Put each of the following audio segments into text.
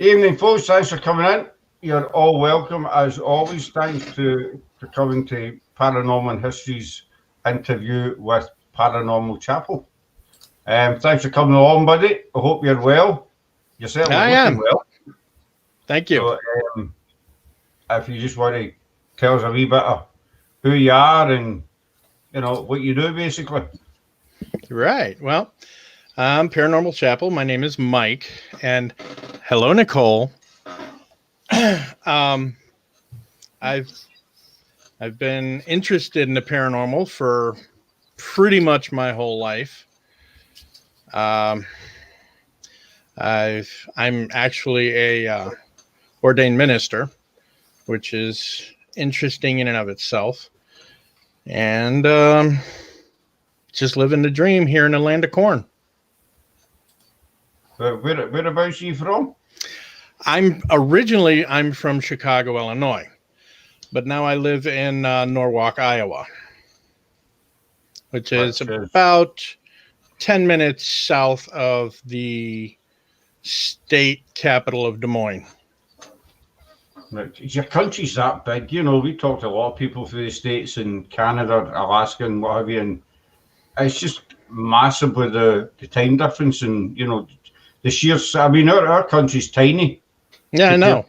Evening, folks. Thanks for coming in. You're all welcome, as always. Thanks for coming to Paranormal Histories interview with Paranormal Chapel. Thanks for coming along, buddy. I hope you're well. You're certainly looking well. Thank you. So, if you just want to tell us a wee bit of who you are and what you do, basically. Right. Well, I'm Paranormal Chapel. My name is Mike, and hello, Nicole. I've been interested in the paranormal for pretty much my whole life. I'm actually a ordained minister, which is interesting in and of itself, and just living the dream here in the land of corn. Whereabouts are you from? I'm from Chicago, Illinois, but now I live in Norwalk, Iowa, which is about 10 minutes south of the state capital of Des Moines. Your country's that big, we talked to a lot of people through the States and Canada, Alaska and what have you, and it's just massive with the time difference and, the sheer, our country's tiny. Yeah, I know.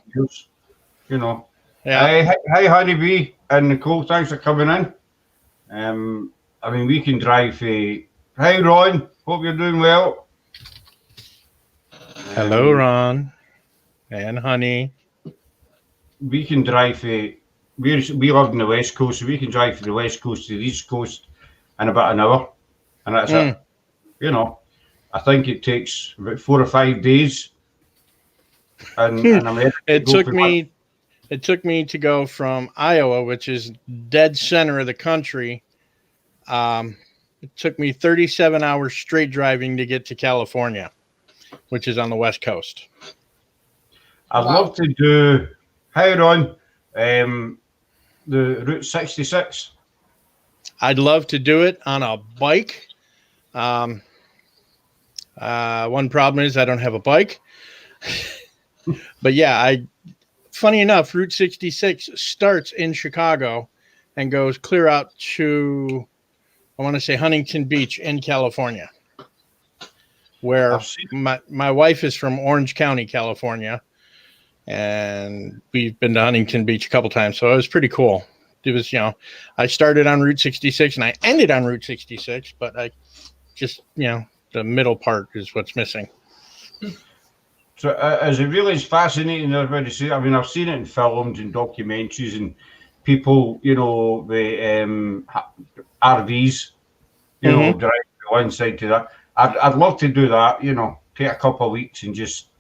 Yeah. Hi, Honeybee and Nicole, thanks for coming in. We can drive. Hi, Ron. Hope you're doing well. Hello, Ron and Honey. We can drive. We live in the West Coast, so we can drive from the West Coast to the East Coast in about an hour, and that's it. I think it takes about 4 or 5 days. And it took me to go from Iowa, which is dead center of the country. It took me 37 hours straight driving to get to California, which is on the West Coast. I'd love to do. Hi, Ron. The Route 66. I'd love to do it on a bike. One problem is I don't have a bike. But yeah, funny enough, Route 66 starts in Chicago and goes clear out to, I want to say, Huntington Beach in California, where my wife is from Orange County, California, and we've been to Huntington Beach a couple times, so it was pretty cool. It was, I started on Route 66 and I ended on Route 66, but I just, the middle part is what's missing. So is it really as fascinating as everybody says? I've seen it in films and documentaries and people, the RVs, drive from one side to that. I'd love to do that, take a couple of weeks and just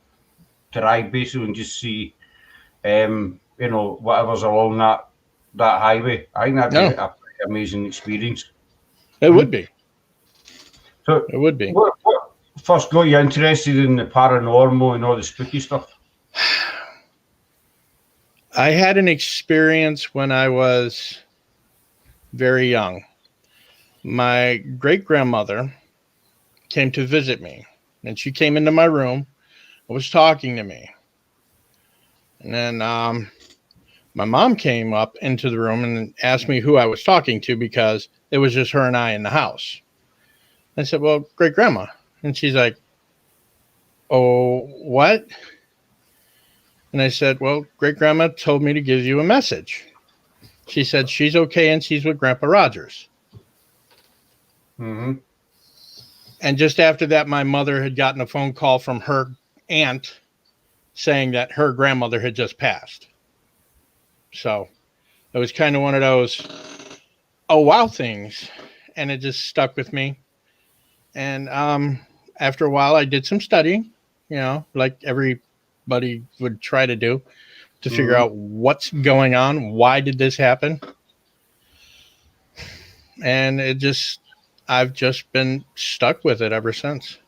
drive basically and just see, whatever's along that highway. I think that'd be an amazing experience. It would be. So it would be. What first got you interested in the paranormal and all the spooky stuff? I had an experience when I was very young. My great-grandmother came to visit me, and she came into my room and was talking to me. And then my mom came up into the room and asked me who I was talking to because it was just her and I in the house. I said, well, great-grandma. And she's like, oh, what? And I said, well, great-grandma told me to give you a message. She said she's okay and she's with Grandpa Rogers. Mm-hmm. And just after that, my mother had gotten a phone call from her aunt saying that her grandmother had just passed. So it was kind of one of those, oh, wow things. And it just stuck with me. And after a while, I did some studying, like everybody would try to do to figure out what's going on. Why did this happen? And I've just been stuck with it ever since.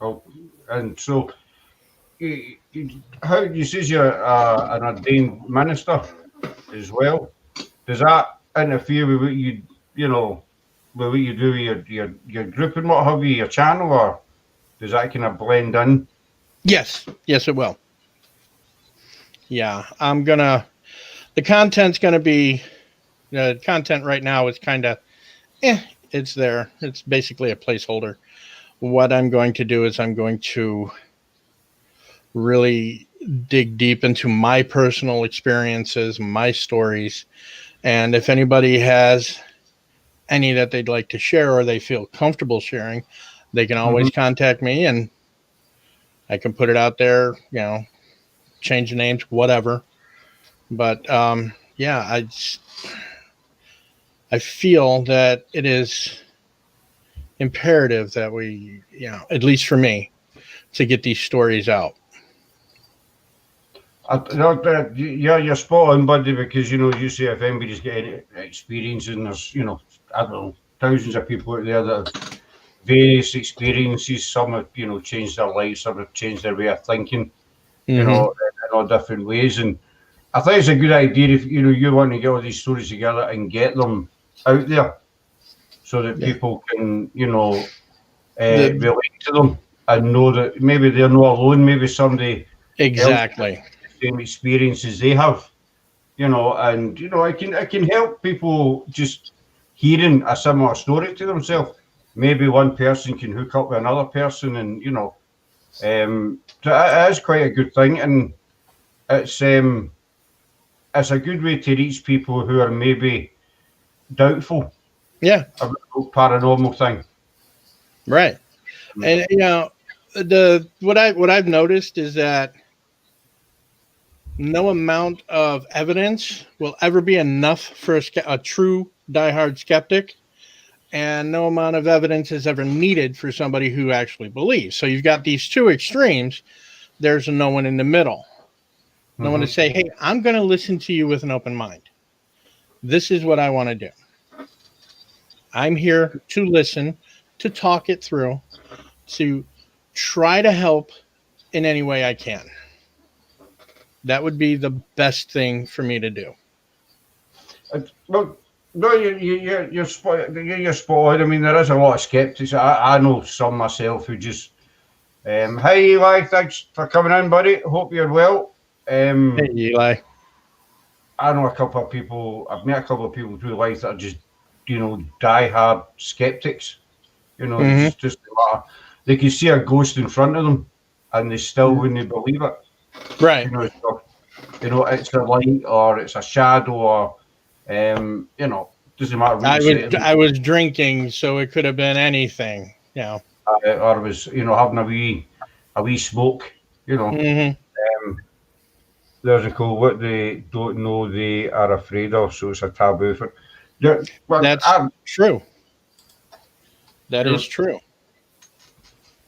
Oh, and so how you say you're an ordained minister as well? Does that interfere with what you with what you do with your group and what have you, your channel, or does that kind of blend in? Yes, it will. Yeah, the content's gonna be, the content right now is kind of, it's there. It's basically a placeholder. What I'm going to do is I'm going to really dig deep into my personal experiences, my stories. And if anybody has any that they'd like to share or they feel comfortable sharing, they can always contact me and I can put it out there, change the names, whatever. But yeah, I feel that it is imperative that we, at least for me, to get these stories out. Yeah, you're spot on, buddy, because you say if anybody's got any experience, and there's I don't know, thousands of people out there that have various experiences. Some have changed their lives, some have changed their way of thinking, in all different ways. And I think it's a good idea if you want to get all these stories together and get them out there, so that people can relate to them and know that maybe they're not alone. Maybe somebody Exactly. else the same experiences they have, and I can help people just hearing a similar story to themselves. Maybe one person can hook up with another person, and so it is quite a good thing, and it's a good way to reach people who are maybe doubtful about the paranormal thing. Right. And what I've noticed is that no amount of evidence will ever be enough for a true diehard skeptic, and no amount of evidence is ever needed for somebody who actually believes. So you've got these two extremes. There's no one in the middle. No one to say, hey, I'm going to listen to you with an open mind. This is what I want to do. I'm here to listen, to talk it through, to try to help in any way I can. That would be the best thing for me to do. Well, no, you're spot on. I mean, there is a lot of skeptics. I know some myself who just, hi Eli, thanks for coming in, buddy. Hope you're well. Hey Eli. I know a couple of people. I've met a couple of people through life that are just, die-hard skeptics. They just they can see a ghost in front of them, and they still wouldn't believe it. Right. It's a light or it's a shadow or doesn't matter. I was drinking, so it could have been anything. Or I was having a wee smoke. There's a call. What they don't know, they are afraid of. So it's a taboo for. That's true. That is true.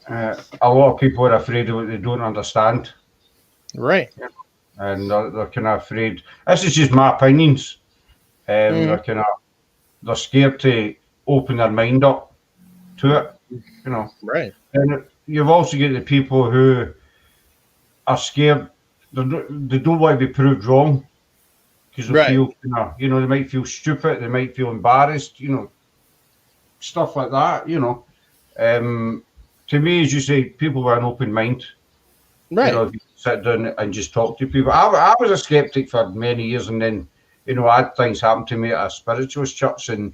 A lot of people are afraid of what they don't understand. Right. And they're kind of afraid. This is just my opinions. They're scared to open their mind up to it. Right. And you've also got the people who are scared. They don't want to be proved wrong because they feel, they might feel stupid. They might feel embarrassed. Stuff like that. To me, as you say, people with an open mind. Right. Sit down and just talk to people. I was a skeptic for many years, and then I had things happen to me at a spiritualist church, and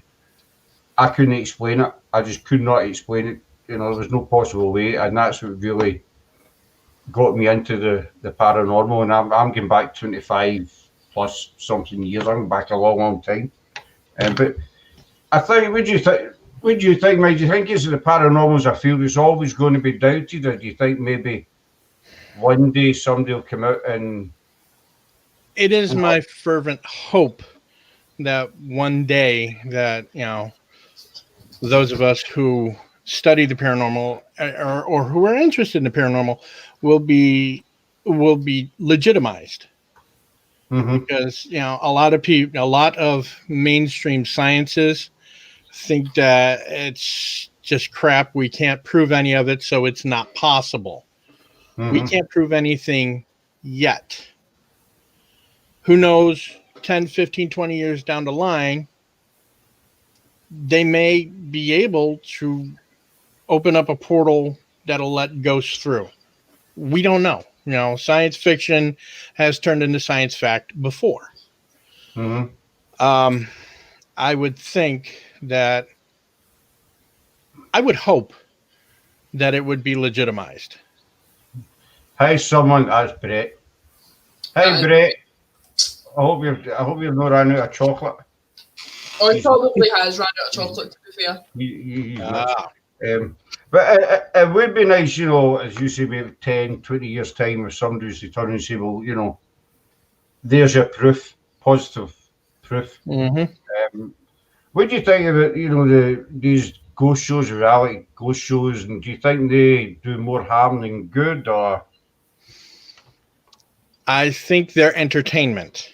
I couldn't explain it. I just could not explain it. There was no possible way, and that's what really got me into the paranormal. And I'm going back 25 plus something years. I'm back a long time. But I think, would you think, Mike? Do you think it's the paranormal as a field is always going to be doubted, or do you think maybe one day somebody will come out and... It is my fervent hope that one day that, those of us who study the paranormal or who are interested in the paranormal will be legitimized. Because, a lot of mainstream sciences think that it's just crap. We can't prove any of it, so it's not possible. We can't prove anything yet. Who knows, 10, 15, 20 years down the line, they may be able to open up a portal that'll let ghosts through. we don't know. You know, science fiction has turned into science fact before. Mm-hmm. I would think that, I would hope that it would be legitimized. Hi, someone. That's Brett. Hi, Brett. I hope you've not run out of chocolate. Oh, he probably has run out of chocolate, to be fair. He's not. But it would be nice, you know, as you say, maybe 10, 20 years' time, if somebody's to turn and say, well, you know, there's your proof, positive proof. Mm-hmm. What do you think about, you know, these ghost shows, reality ghost shows, and do you think they do more harm than good, or? I think they're entertainment.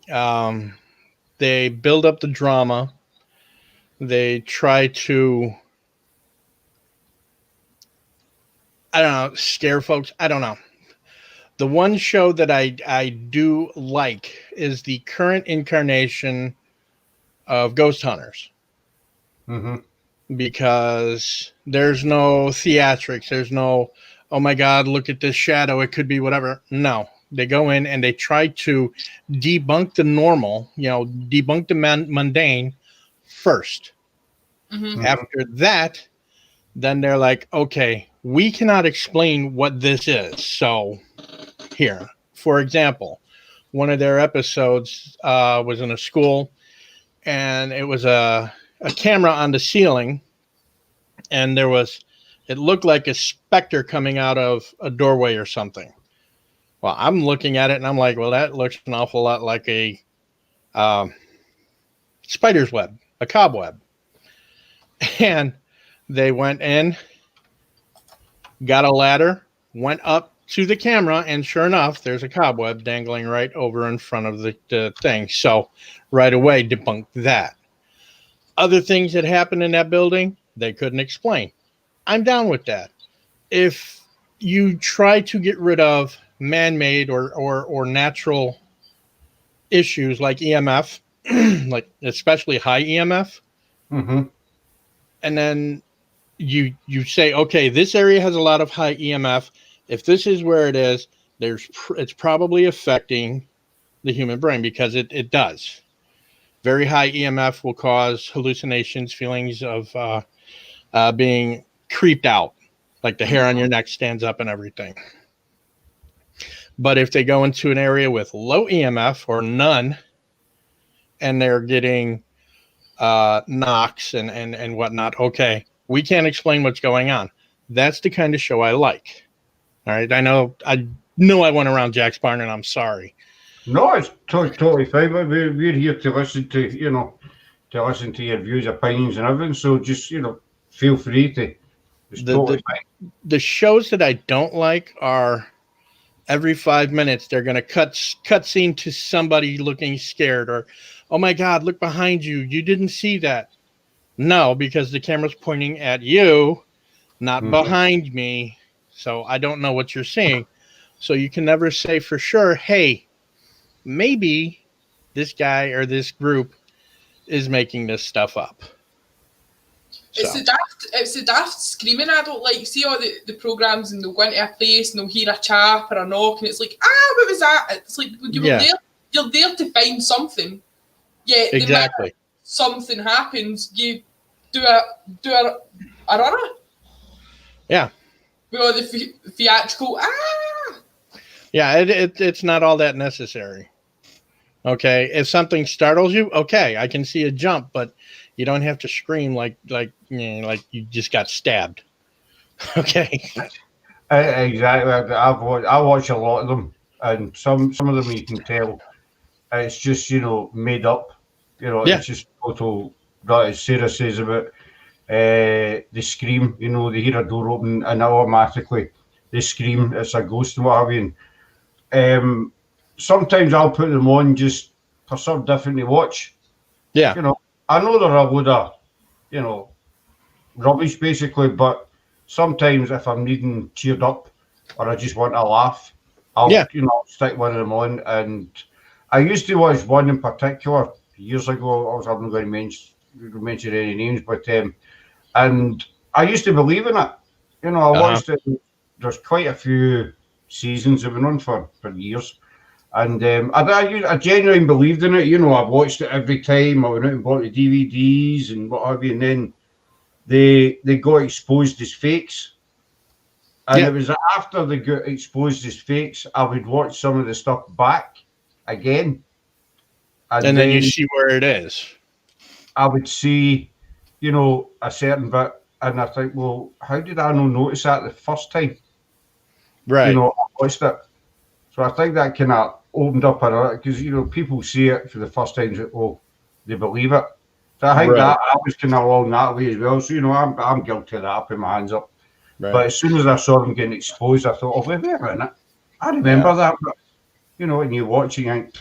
They build up the drama. They try to, I don't know, scare folks. I don't know. The one show that I do like is the current incarnation of Ghost Hunters. Mm-hmm. Because there's no theatrics. There's no, oh my God, look at this shadow. It could be whatever. No, they go in and they try to debunk the normal, you know, debunk the mundane first. Mm-hmm. After that, then they're like, okay, we cannot explain what this is. So here, for example, one of their episodes was in a school, and it was a camera on the ceiling, and it looked like a specter coming out of a doorway or something. Well, I'm looking at it and I'm like, well, that looks an awful lot like a spider's web, a cobweb. And they went in, got a ladder, went up to the camera, and sure enough, there's a cobweb dangling right over in front of the thing. So right away, debunked that. Other things that happened in that building, they couldn't explain. I'm down with that. If you try to get rid of man-made or natural issues like EMF, like especially high EMF, Mm-hmm. and then you say, okay, this area has a lot of high EMF. If this is where it is, it's probably affecting the human brain, because it does. Very high EMF will cause hallucinations, feelings of being creeped out, like the hair on your neck stands up and everything. But if they go into an area with low EMF or none, and they're getting knocks and whatnot, okay, we can't explain what's going on. That's the kind of show I like. All right, I know I went around Jack's barn, and I'm sorry. No, it's totally fine. But we're here to listen to, you know, to listen to your views, opinions, and everything. So just, you know, feel free to. It's totally fine. The shows that I don't like are every 5 minutes they're going to cut scene to somebody looking scared, or, oh my God, look behind you. You didn't see that. No, because the camera's pointing at you, not behind me. So I don't know what you're seeing. So you can never say for sure, hey, maybe this guy or this group is making this stuff up. It's the daft screaming I don't like. See all the programmes, and they'll go into a place and they'll hear a chap or a knock, and it's like, what was that? It's like you're there to find something. Yeah, exactly. Something happens, you do a runner. Yeah. With all the theatrical Yeah, it's not all that necessary. Okay, if something startles you, okay, I can see a jump, but you don't have to scream like you just got stabbed. Okay. Exactly. I watch a lot of them, and some of them you can tell it's just, you know, made up. You know, It's just total. As Sarah says about the scream. You know, they hear a door open and automatically they scream. It's a ghost and what have you. And, sometimes I'll put them on just for something different to watch. Yeah. You know, I know they're a load of, you know, rubbish basically, but sometimes if I'm needing cheered up or I just want to laugh, I'll stick one of them on. And I used to watch one in particular years ago. I'm not going to mention any names, but and I used to believe in it. You know, I watched it. there's quite a few seasons that went on for years. And I genuinely believed in it. You know, I've watched it every time. I went out and bought the DVDs and what have you. And then they got exposed as fakes. And it was after they got exposed as fakes, I would watch some of the stuff back again. And then you see where it is. I would see, you know, a certain bit. And I think, well, how did I not notice that the first time? Right. You know, I watched it. So I think that kind of opened up a lot because, you know, people see it for the first time, they believe it. So I think that I was kind of along that way as well. So, you know, I'm guilty of that. I put my hands up. Right. But as soon as I saw them getting exposed, I thought, oh, wait a minute. I remember that. But, you know, when you're watching,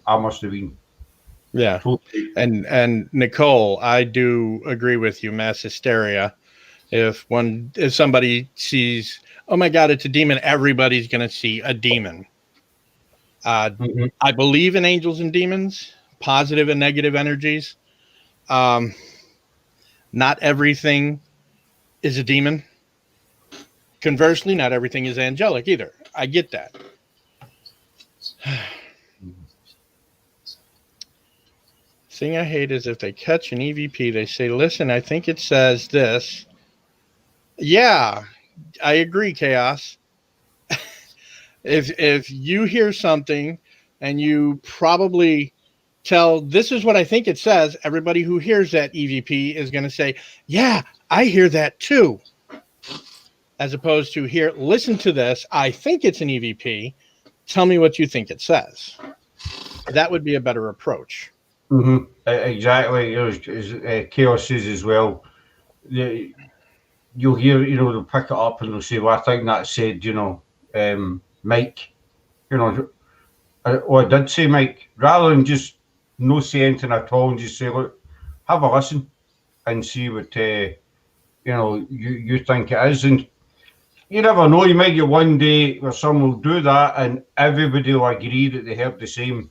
I must have been. Yeah. Totally. And Nicole, I do agree with you, mass hysteria. If somebody sees, oh my God, it's a demon, everybody's going to see a demon. I believe in angels and demons, positive and negative energies. Not everything is a demon. Conversely, not everything is angelic either. I get that. Thing I hate is if they catch an EVP, they say, listen, I think it says this. Yeah, I agree, Chaos. If you hear something and you probably tell, this is what I think it says, everybody who hears that EVP is going to say, yeah, I hear that too. As opposed to here, listen to this. I think it's an EVP. Tell me what you think it says. That would be a better approach. Mm-hmm. Exactly. As Chaos says as well, you'll hear, you know, they'll pick it up and they'll say, well, I think that said, you know, Mike, you know, I did say Mike, rather than just no say anything at all and just say, look, have a listen and see what, you know, you think it is. And you never know, you might get one day where someone will do that and everybody will agree that they heard the same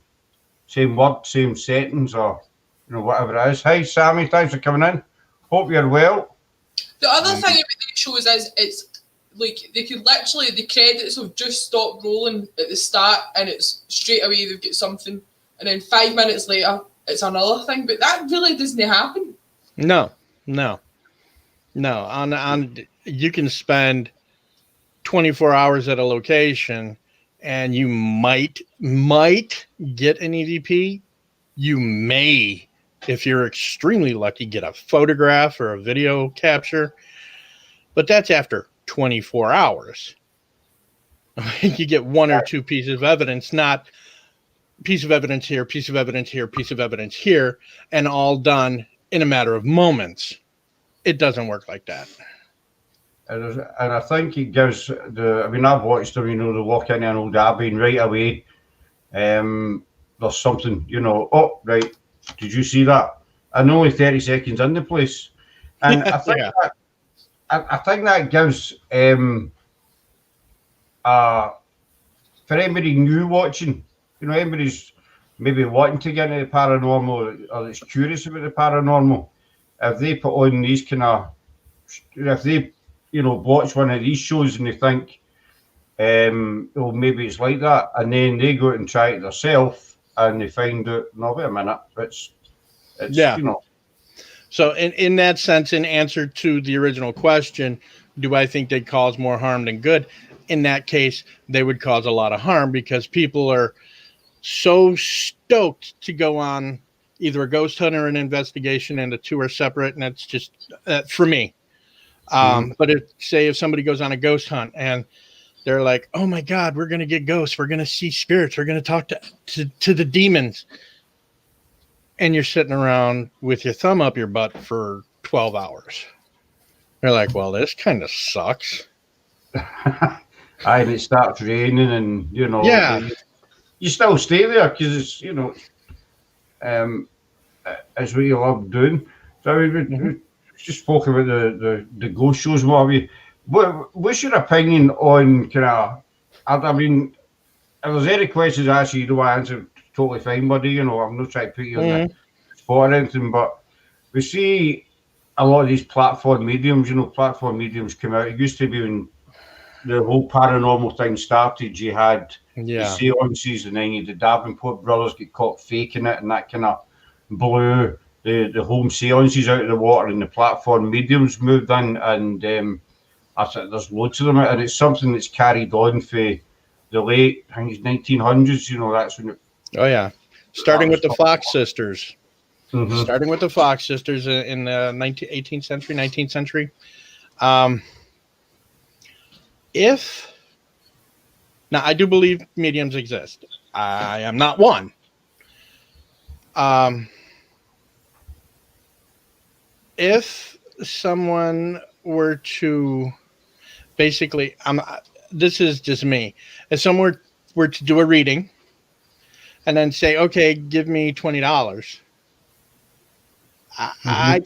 word, same sentence, or, you know, whatever it is. Hi, Sammy, thanks for coming in. Hope you're well. The other thing about these shows is it's like they could literally, the credits have just stopped rolling at the start and it's straight away they've got something, and then 5 minutes later it's another thing. But that really doesn't happen. No. On you can spend 24 hours at a location and you might get an EVP. You may, if you're extremely lucky, get a photograph or a video capture, but that's after 24 hours. You get one or two pieces of evidence, not piece of evidence here, piece of evidence here, piece of evidence here, and all done in a matter of moments. It doesn't work like that. And I think it gives I've watched them, you know, they walk into an old Abbey and right away, there's something, you know, oh, right, did you see that? And only 30 seconds in the place. And I think I think that gives, for anybody new watching, you know, anybody's maybe wanting to get into the paranormal or that's curious about the paranormal, if they put on these kind of, if they, you know, watch one of these shows and they think, well, maybe it's like that, and then they go out and try it themselves and they find out, no, wait a minute, it's you know. So in that sense, in answer to the original question, do I think they'd cause more harm than good? In that case, they would cause a lot of harm because people are so stoked to go on either a ghost hunt or an investigation, and the two are separate, and that's just for me. But if somebody goes on a ghost hunt and they're like, oh my God, we're going to get ghosts, we're going to see spirits, we're going to talk to the demons. And you're sitting around with your thumb up your butt for 12 hours. They're like, well, this kind of sucks. And it starts raining and, you know, you still stay there because it's, you know, it's what you love doing. So I mean, we just spoke about the ghost shows. What's your opinion on kind of, I mean, if there's any questions I ask you don't want to answer, totally fine, buddy. You know, I'm not trying to put you on the spot or anything, but we see a lot of these platform mediums, you know, platform mediums come out. It used to be when the whole paranormal thing started, you had the Yeah. seances, and then you the Davenport brothers get caught faking it, and that kind of blew the home seances out of the water, and the platform mediums moved in, and I think there's loads of them, and it's something that's carried on for the late, I think it's 1900s. You know, that's when it. Oh yeah, starting with the Fox sisters. Mhm. Starting with the Fox sisters in the 18th century, 19th century. If now, I do believe mediums exist. I am not one. If someone were to basically, this is just me. If someone were to do a reading and then say, "Okay, give me $20," I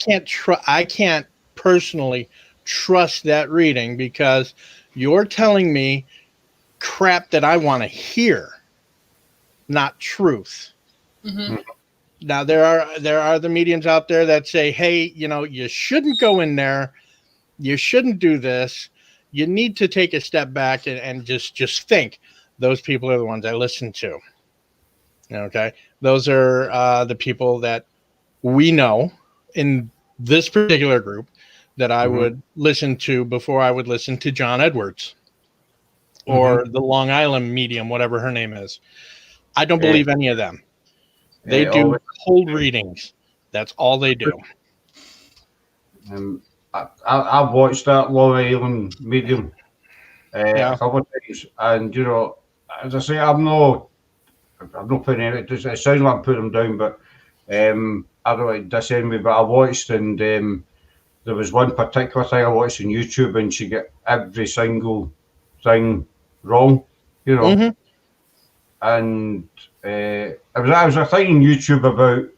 can't personally trust that reading, because you're telling me crap that I want to hear, not truth. Mm-hmm. Now there are the mediums out there that say, "Hey, you shouldn't go in there. You shouldn't do this. You need to take a step back and just think." Those people are the ones I listen to. Okay, those are the people that we know in this particular group that I would listen to before I would listen to John Edwards or the Long Island medium, whatever her name is. I don't believe any of them. They do cold readings. That's all they do. I've watched that Long Island medium a couple of times, and as I say, I'm not putting it. It sounds like I'm putting them down, but I don't like diss anybody. But I watched, and there was one particular thing I watched on YouTube, and she got every single thing wrong, and it was a thing on YouTube about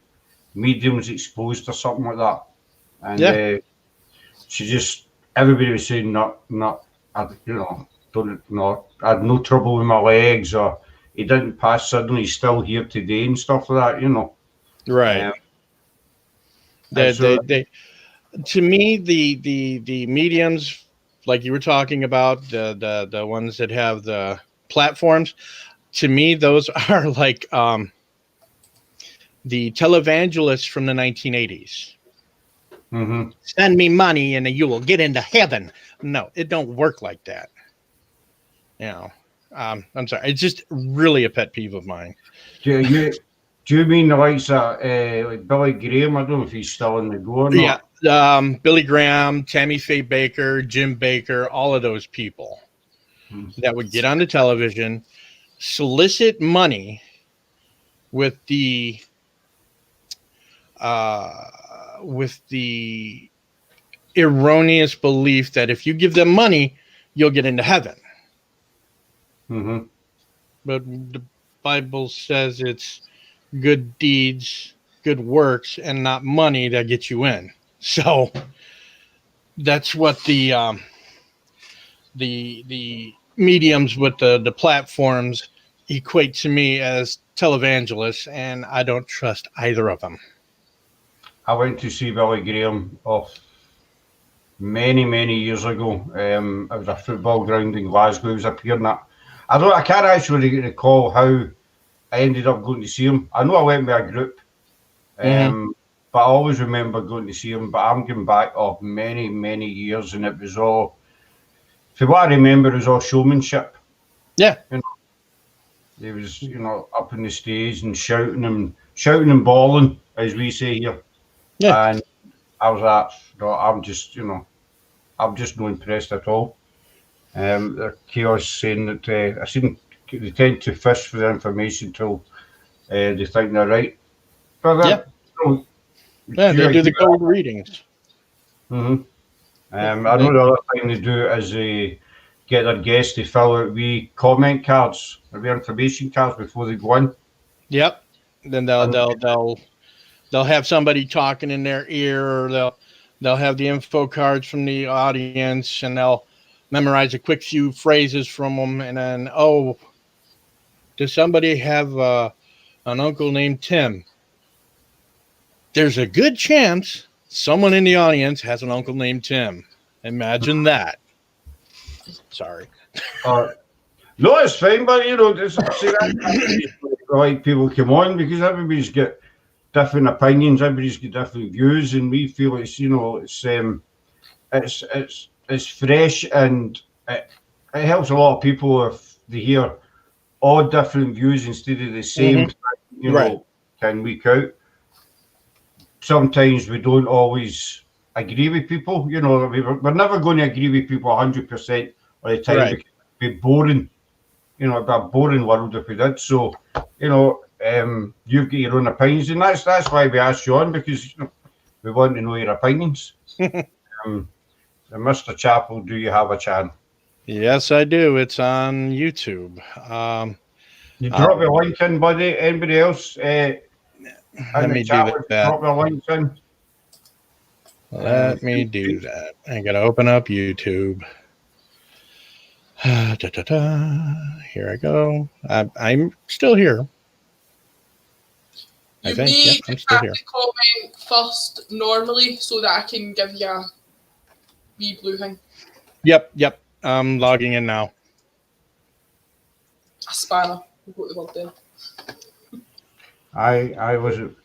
mediums exposed or something like that, and she just, everybody was saying I had no trouble with my legs, or he didn't pass suddenly, he's still here today and stuff like that, Right. To me, the mediums, like you were talking about, the ones that have the platforms, to me, those are like the televangelists from the 1980s. Send me money and you will get into heaven. No, it don't work like that. I'm sorry. It's just really a pet peeve of mine. Do you mean the likes of like Billy Graham? I don't know if he's still in the go or not. Yeah, Billy Graham, Tammy Faye Baker, Jim Baker, all of those people that would get on the television, solicit money with the erroneous belief that if you give them money, you'll get into heaven. But the Bible says it's good deeds, good works, and not money that gets you in. So that's what the mediums with the platforms equate to me as televangelists, and I don't trust either of them. I went to see Billy Graham many years ago. It was a football ground in Glasgow. He was appearing at. I can't actually recall how I ended up going to see him. I know I went with a group, but I always remember going to see him. But I'm going back many years, and it was all, for what I remember, it was all showmanship. Yeah. He was, up on the stage and shouting and bawling, as we say here. Yeah. And I was I'm just not impressed at all. The chaos saying that I seen they tend to fish for the information till they think they're right. But they do the cold readings. I know the other thing they do is they get their guests to fill out wee comment cards or wee information cards before they go in. Yep. Then they'll have somebody talking in their ear, or they'll have the info cards from the audience, and they'll memorize a quick few phrases from them, and then, does somebody have an uncle named Tim? There's a good chance someone in the audience has an uncle named Tim. Imagine that. Sorry. No, it's fine, but that's why people come on, because everybody's got different opinions, everybody's got different views, and we feel it's fresh, and it helps a lot of people if they hear all different views instead of the same thing, right. Can week out. Sometimes we don't always agree with people, we're never going to agree with people 100% of the time, because it'd be boring, it'd be a boring world if we did. So, you've got your own opinions, and that's why we asked you on, because we want to know your opinions. Mr. Chappell, do you have a channel? Yes, I do. It's on YouTube. You drop your link in, buddy. Anybody else? Let me do that. Drop your links in. Let me do that. I gotta open up YouTube. Here I go. I'm still here. You I think. may Yep, I'm still here. comment first normally so that I can give you a wee blue thing. Yep. I'm logging in now. A spanner. We'll put the word there. I wasn't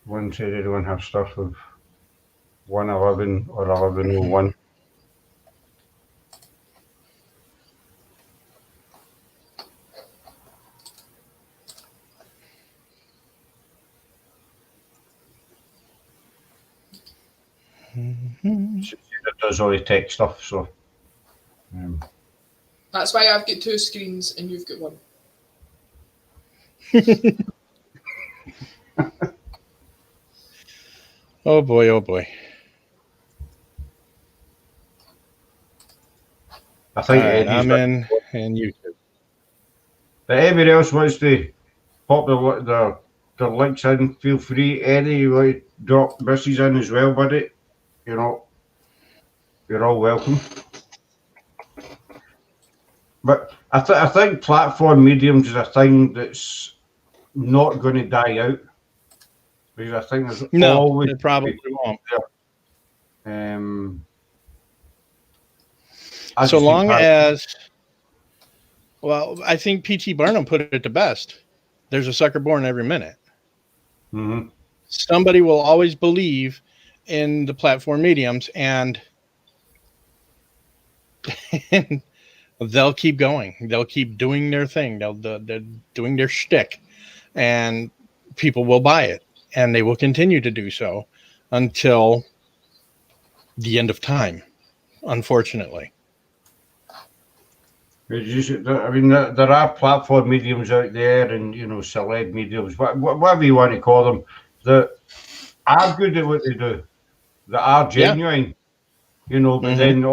one said anyone have stuff of 111 or 1101. It does all the tech stuff, so that's why I've got 2 screens and you've got 1. Oh boy. I think I'm in YouTube. But anybody else wants to pop the links in, feel free. Eddie, you want to drop misses in as well, buddy? You're all welcome. But I think platform mediums is a thing that's not going to die out, because I think there's always it probably won't. So long as, well, I think P.T. Barnum put it the best. There's a sucker born every minute. Mm-hmm. Somebody will always believe in the platform mediums, and they'll keep going. They'll keep doing their thing. They're doing their shtick, and people will buy it, and they will continue to do so until the end of time, unfortunately. I mean, there are platform mediums out there, and celeb mediums, whatever you want to call them, that are good at what they do, that are genuine, but then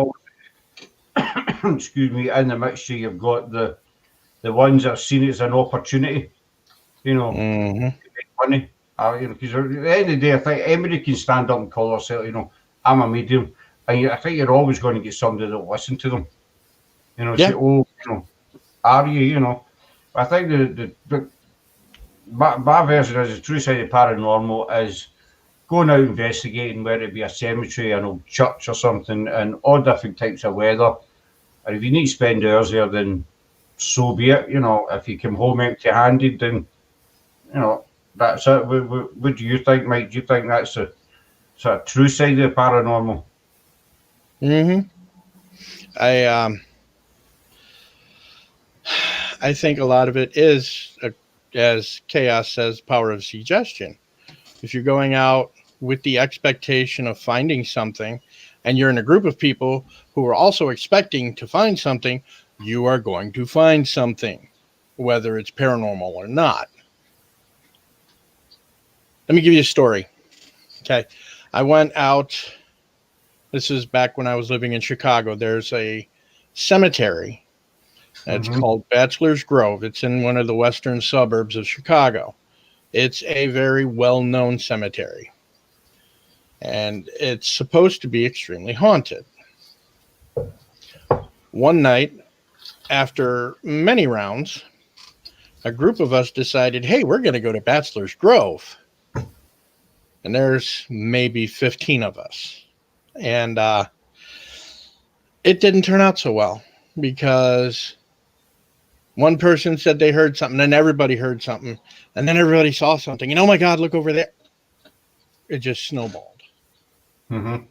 excuse me, in the mixture you've got the ones that are seen as an opportunity, to make money. Because at the end of the day, I think anybody can stand up and call herself, I'm a medium, and I think you're always going to get somebody that will listen to them. Say, are you? I think my version as a true side of paranormal is going out investigating, whether it be a cemetery, an old church or something, and all different types of weather. And if you need to spend hours there, then so be it. If you come home empty-handed, then that's it. What do you think, Mike? Do you think that's a true side of the paranormal? I think a lot of it is, as Chaos says, power of suggestion. If you're going out with the expectation of finding something, and you're in a group of people who are also expecting to find something, you are going to find something, whether it's paranormal or not. Let me give you a story. Okay. I went out. This is back when I was living in Chicago. There's a cemetery. It's called Bachelor's Grove. It's in one of the western suburbs of Chicago. It's a very well-known cemetery. And it's supposed to be extremely haunted. One night, after many rounds, a group of us decided, hey, we're going to go to Bachelor's Grove. And there's maybe 15 of us. And it didn't turn out so well. because one person said they heard something, then everybody heard something, and then everybody saw something, and oh my God, look over there. It just snowballed. Mm-hmm.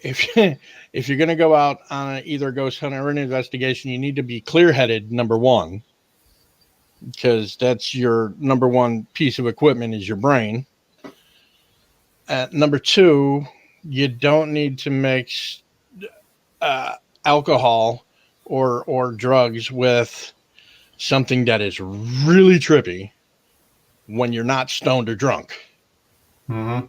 If you're going to go out on either a ghost hunt or an investigation, you need to be clear-headed, number one, because that's your number one piece of equipment is your brain. Number two, you don't need to mix alcohol or drugs with something that is really trippy when you're not stoned or drunk. Mm-hmm.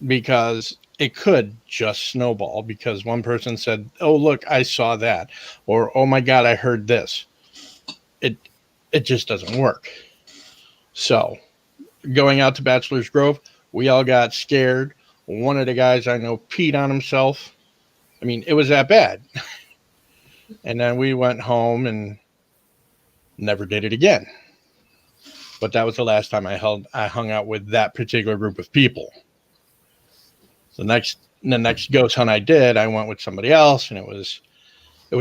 Because it could just snowball because one person said, oh, look, I saw that. Or, oh my God, I heard this. It just doesn't work. So going out to Bachelor's Grove, we all got scared. One of the guys I know peed on himself. I mean, it was that bad. And then we went home and never did it again. But that was the last time I hung out with that particular group of people. The next ghost hunt I did, I went with somebody else, and it was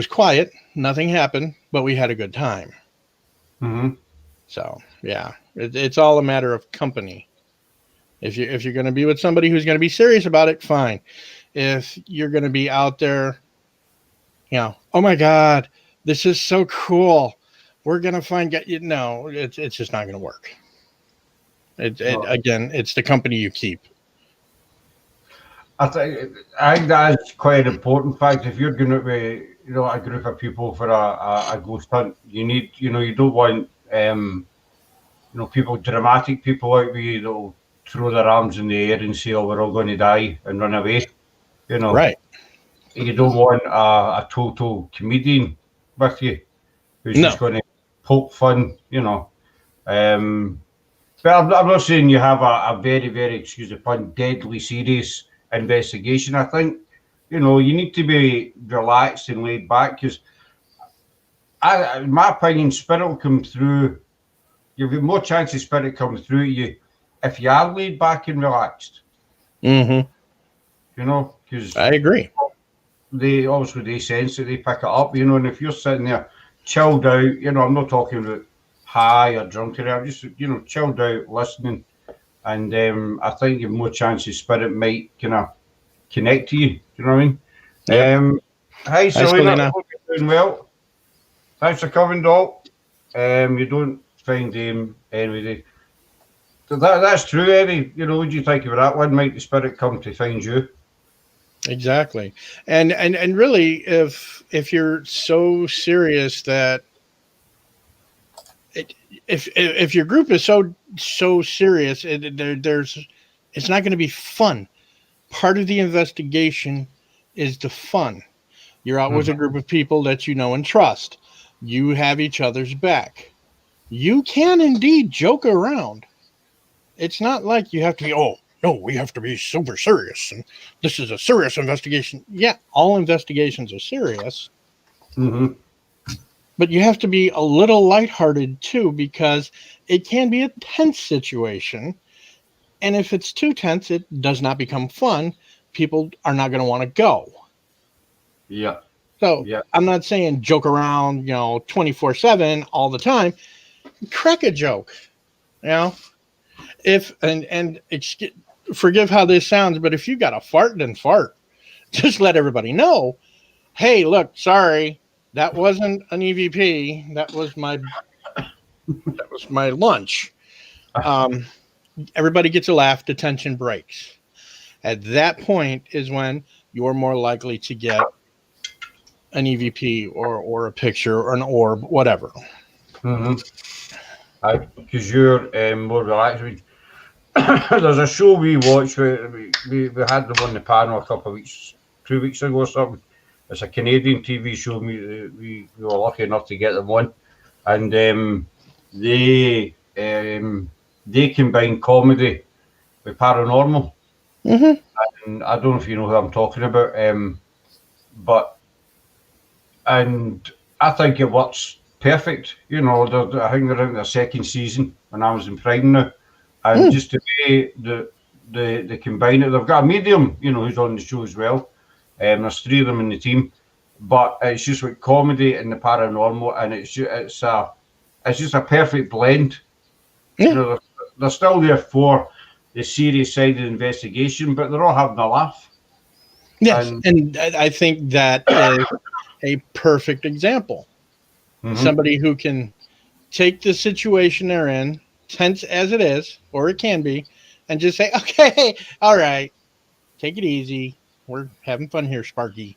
quiet. Nothing happened, but we had a good time. Mm-hmm. So yeah, it's all a matter of company. If you're going to be with somebody who's going to be serious about it, fine. If you're going to be out there, oh my God, this is so cool. We're going to find no, it's just not going to work. Again, it's the company you keep. I think that's quite an important fact. If you're going to be, a group of people for a ghost hunt, you need, you don't want, people, dramatic people out with you that'll throw their arms in the air and say, "Oh, we're all going to die," and run away. Right. You don't want a total comedian with you who's just going to poke fun, But I'm not saying you have a very, very, excuse the pun, deadly serious investigation. I think, you need to be relaxed and laid back because, in my opinion, spirit will come through. You've got more chance of spirit coming through you if you are laid back and relaxed. Mm-hmm. Because I agree. They sense it, they pick it up, and if you're sitting there chilled out, I'm not talking about high or drunk today, I'm just, chilled out, listening. And I think you've more chances spirit might kind of connect to you. Do you know what I mean? Yep. Hi, Selena. Hope you're doing well. Thanks for coming, Doc. You don't find anyway. That's true, Eddie. What do you think of that one? Might the spirit come to find you? Exactly. And really, if you're so serious that if your group is so serious, it's not going to be fun. Part of the investigation is the fun. You're out with a group of people that you know and trust. You have each other's back. You can indeed joke around. It's not like you have to be, oh, no, we have to be super serious. And this is a serious investigation. Yeah, all investigations are serious. Mm-hmm. But you have to be a little lighthearted, too, because it can be a tense situation. And if it's too tense, it does not become fun. People are not going to want to go. Yeah. So I'm not saying joke around, 24/7 all the time. Crack a joke, forgive how this sounds, but if you got a fart, then fart. Just let everybody know. Hey, look, sorry. That wasn't an EVP. That was my lunch. Everybody gets a laugh. The tension breaks. At that point is when you're more likely to get an EVP or a picture or an orb, whatever. Mm-hmm. Because you're more relaxed. There's a show we watch. We had them on the panel a couple of weeks, 2 weeks ago or something. It's a Canadian TV show. We were lucky enough to get them on, and they combine comedy with paranormal. Mm-hmm. And I don't know if you know who I'm talking about, and I think it works perfect. I think they're in their second season on Amazon Prime now, and just the way they combine it, they've got a medium, who's on the show as well. There's 3 of them in the team. but it's just like comedy and the paranormal, and it's just a perfect blend. Yeah. You know, they're still there for the serious side of the investigation, but they're all having a laugh. Yes, and I think that is a perfect example. Somebody who can take the situation they're in, tense as it is, or it can be, and just say, okay, all right, take it easy. We're having fun here, Sparky.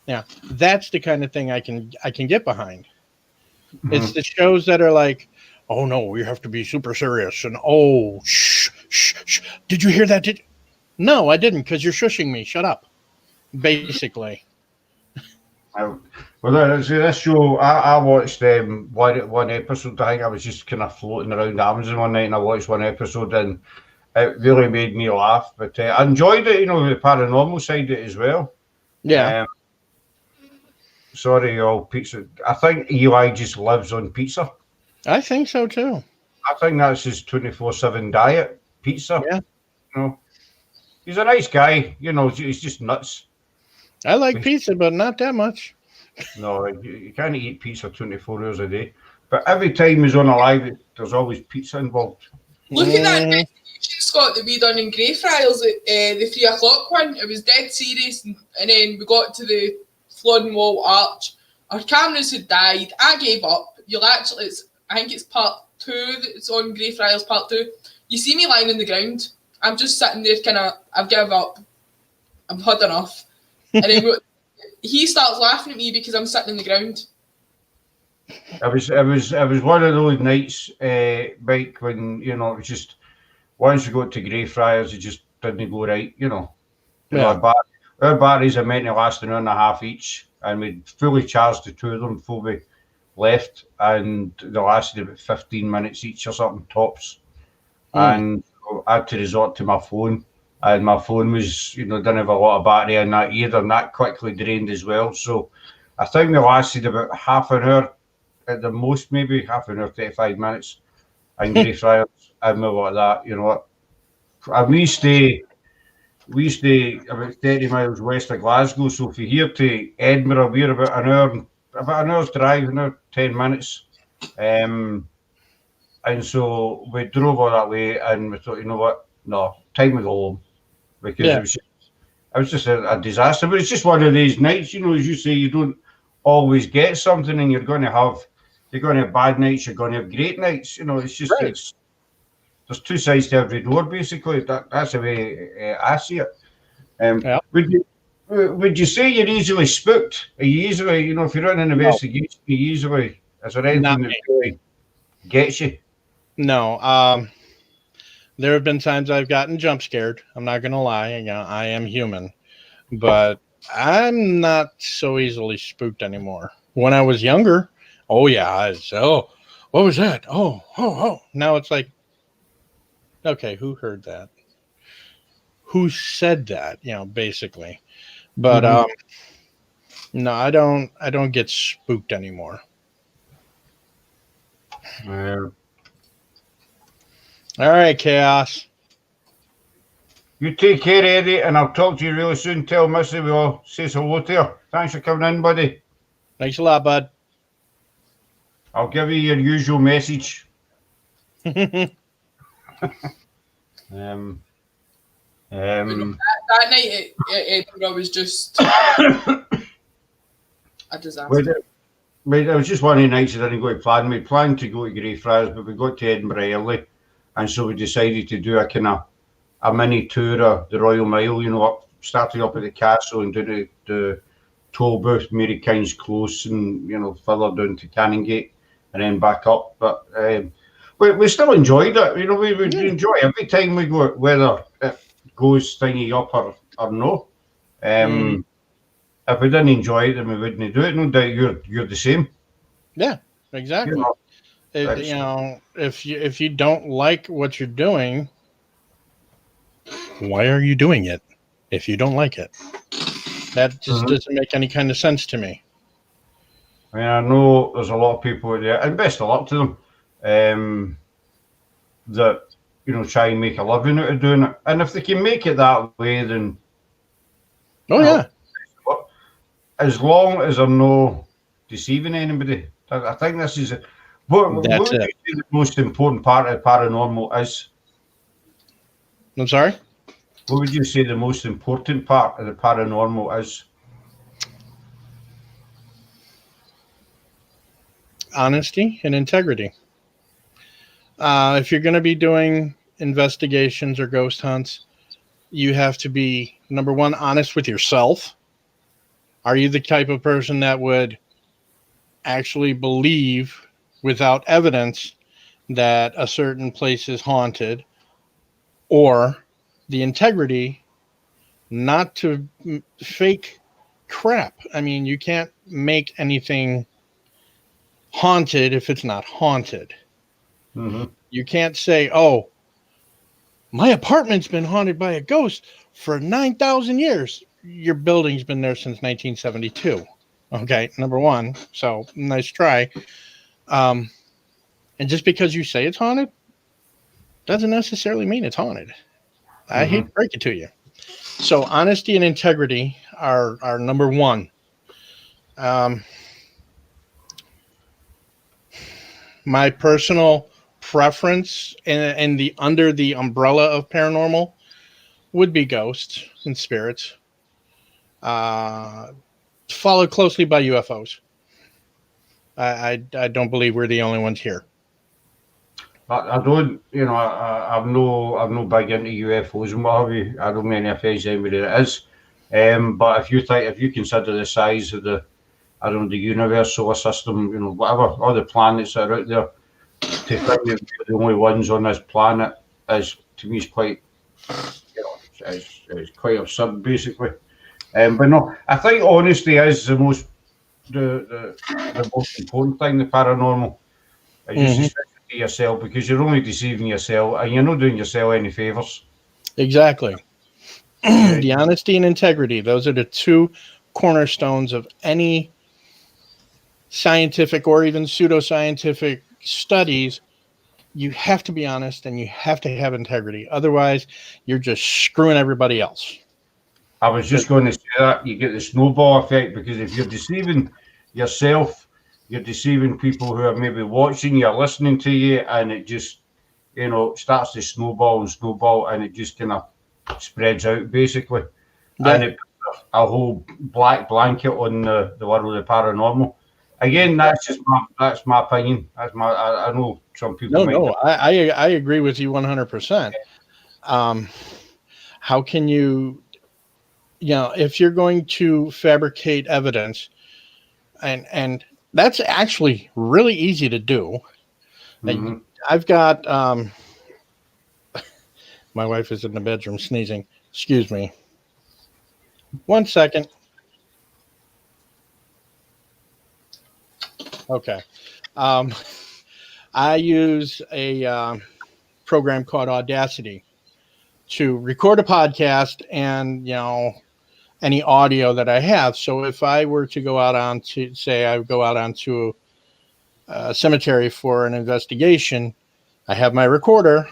Yeah, that's the kind of thing I can get behind. It's the shows that are like, oh no, we have to be super serious, and oh, shh, shh, shh. Did you hear that? No, I didn't, because you're shushing me. Shut up. Basically. Well, this show, I watched one episode. I think I was just kind of floating around Amazon one night, and I watched one episode, and it really made me laugh. But I enjoyed it, the paranormal side of it as well. Yeah. Sorry, all pizza. I think Eli just lives on pizza. I think so too. I think that's his 24/7 diet, pizza. Yeah. He's a nice guy. He's just nuts. I like pizza, but not that much. No, you can't eat pizza 24 hours a day. But every time he's on a live, there's always pizza involved. Look at that investigation, Scott, that we done in Greyfriars, the 3 o'clock one. It was dead serious, and then we got to the Flodden Wall Arch. Our cameras had died. I gave up. I think it's part 2 that's on Greyfriars part 2. You see me lying on the ground. I'm just sitting there I've given up. I've had enough. And then he starts laughing at me because I'm sitting on the ground. It was one of those nights, Mike, when it was just once you got to Greyfriars, it just didn't go right. Our batteries are meant to last an hour and a half each, and we'd fully charged the 2 of them before we left, and they lasted about 15 minutes each or something tops. And I had to resort to my phone. And my phone was, didn't have a lot of battery in that either, and that quickly drained as well. So I think they lasted about half an hour at the most, maybe half an hour, 35 minutes. And Greyfriars, and we like that, And we stay about 30 miles west of Glasgow. So if you're here to Edinburgh, we're about an hour's drive, an hour, 10 minutes. And so we drove all that way, and we thought, no, time to go home. Because it was just a disaster. But it's just one of these nights, as you say, you don't always get something, and you're going to have bad nights, you're going to have great nights. It's just there's 2 sides to every door, basically. That's the way I see it. Would you say you're easily spooked? Are you easily, if you're running an investigation, is there anything that really gets you? No. There have been times I've gotten jump scared. I'm not going to lie. I am human. But I'm not so easily spooked anymore. When I was younger, oh, yeah. What was that? Oh. Now it's like, okay, who heard that? Who said that? Basically. But no, I don't get spooked anymore. All right, Chaos. You take care, Eddie, and I'll talk to you really soon. Tell Missy we all say hello to her. Thanks for coming in, buddy. Thanks a lot, bud. I'll give you your usual message. That night at Edinburgh was just a disaster. It was just one of the nights I didn't go to plan. We planned to go to Greyfriars, but we got to Edinburgh early, and so we decided to do a mini tour of the Royal Mile, starting up at the castle and doing the toll booth, Mary King's Close, and further down to Canongate, and then back up. But we still enjoyed it. We would enjoy every time we go, whether it goes thingy up or no. If we didn't enjoy it, then we wouldn't do it. No doubt you're the same. Yeah, exactly. If you don't like what you're doing, why are you doing it? If you don't like it, that just doesn't make any kind of sense to me. I know there's a lot of people out there, and best of luck to them, that try and make a living out of doing it. And if they can make it that way, then as long as they're no deceiving anybody. I think this is what would you say the most important part of paranormal is? I'm sorry? What would you say the most important part of the paranormal is? Honesty and integrity. If you're going to be doing investigations or ghost hunts, you have to be, number one, honest with yourself. Are you the type of person that would actually believe without evidence that a certain place is haunted? Or the integrity not to fake crap. I mean, you can't make anything haunted if it's not haunted. Mm-hmm. You can't say, oh, my apartment's been haunted by a ghost for 9,000 years. Your building's been there since 1972. Okay, number one. So nice try. And just because you say it's haunted doesn't necessarily mean it's haunted. I hate to break it to you. So honesty and integrity are number one. My personal preference and the under the umbrella of paranormal would be ghosts and spirits, followed closely by UFOs. I don't believe we're the only ones here. I don't, I'm no big into UFOs and what have you. I don't mean offend anybody that is. But if you consider the size of the universe, solar system, whatever, all the planets that are out there, to think that we're the only ones on this planet is, to me, is quite, it's quite absurd, basically. But no, I think honesty is the most important thing, the paranormal. Just to yourself, because you're only deceiving yourself and you're not doing yourself any favors. Exactly. The honesty and integrity, those are the two cornerstones of any scientific or even pseudoscientific studies. You have to be honest and you have to have integrity. Otherwise, you're just screwing everybody else. I was just going to say that you get the snowball effect, because if you're deceiving yourself, you're deceiving people who are maybe watching you, listening to you, and it just, starts to snowball, and it just kind of spreads out, basically. Yeah. And it puts a whole black blanket on the world of paranormal. Again, that's my opinion. I know some people. I agree with you 100%. How can you, if you're going to fabricate evidence, and that's actually really easy to do. Mm-hmm. I've got my wife is in the bedroom sneezing. Excuse me. 1 second. Okay. I use a program called Audacity to record a podcast and, any audio that I have. So if I were to go out onto, say I would go out onto a cemetery for an investigation, I have my recorder.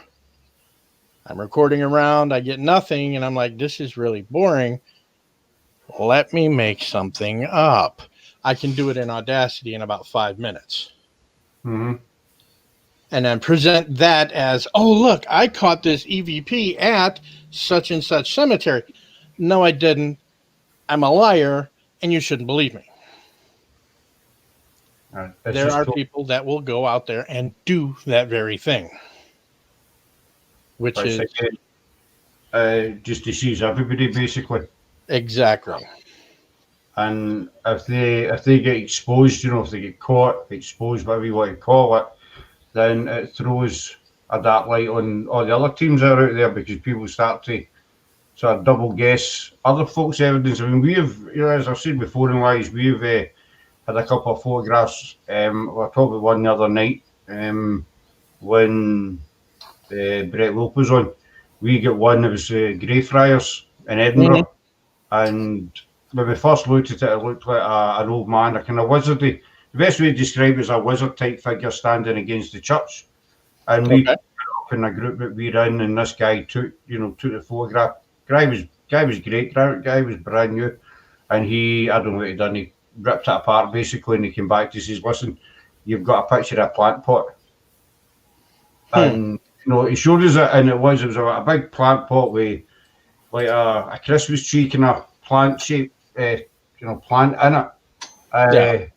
I'm recording around. I get nothing. And I'm like, this is really boring. Let me make something up. I can do it in Audacity in about 5 minutes. Mm-hmm. And then present that as, oh, look, I caught this EVP at such and such cemetery. No, I didn't. I'm a liar, and you shouldn't believe me. There are people that will go out there and do that very thing, which is just deceives everybody, basically. Exactly. And if they get exposed, if they get caught, exposed, whatever you want to call it, then it throws a dark light on all the other teams that are out there, because people start to sort of double guess other folks' evidence. I mean, we have, as I've said before in Wise, we've had a couple of photographs. We're talking one the other night when Brett Lope was on. We got one that was Greyfriars in Edinburgh, and when we first looked at it looked like an old man, a kind of wizardy. The best way to describe it is a wizard type figure standing against the church, and we put up in a group that we're in, and this guy took the photograph. Guy was great. Guy was brand new, and I don't know what he done, he ripped it apart basically, and he came back to says, listen, you've got a picture of a plant pot. And, he showed us it, and it was a big plant pot with like a Christmas tree kind of plant shape, plant in it. I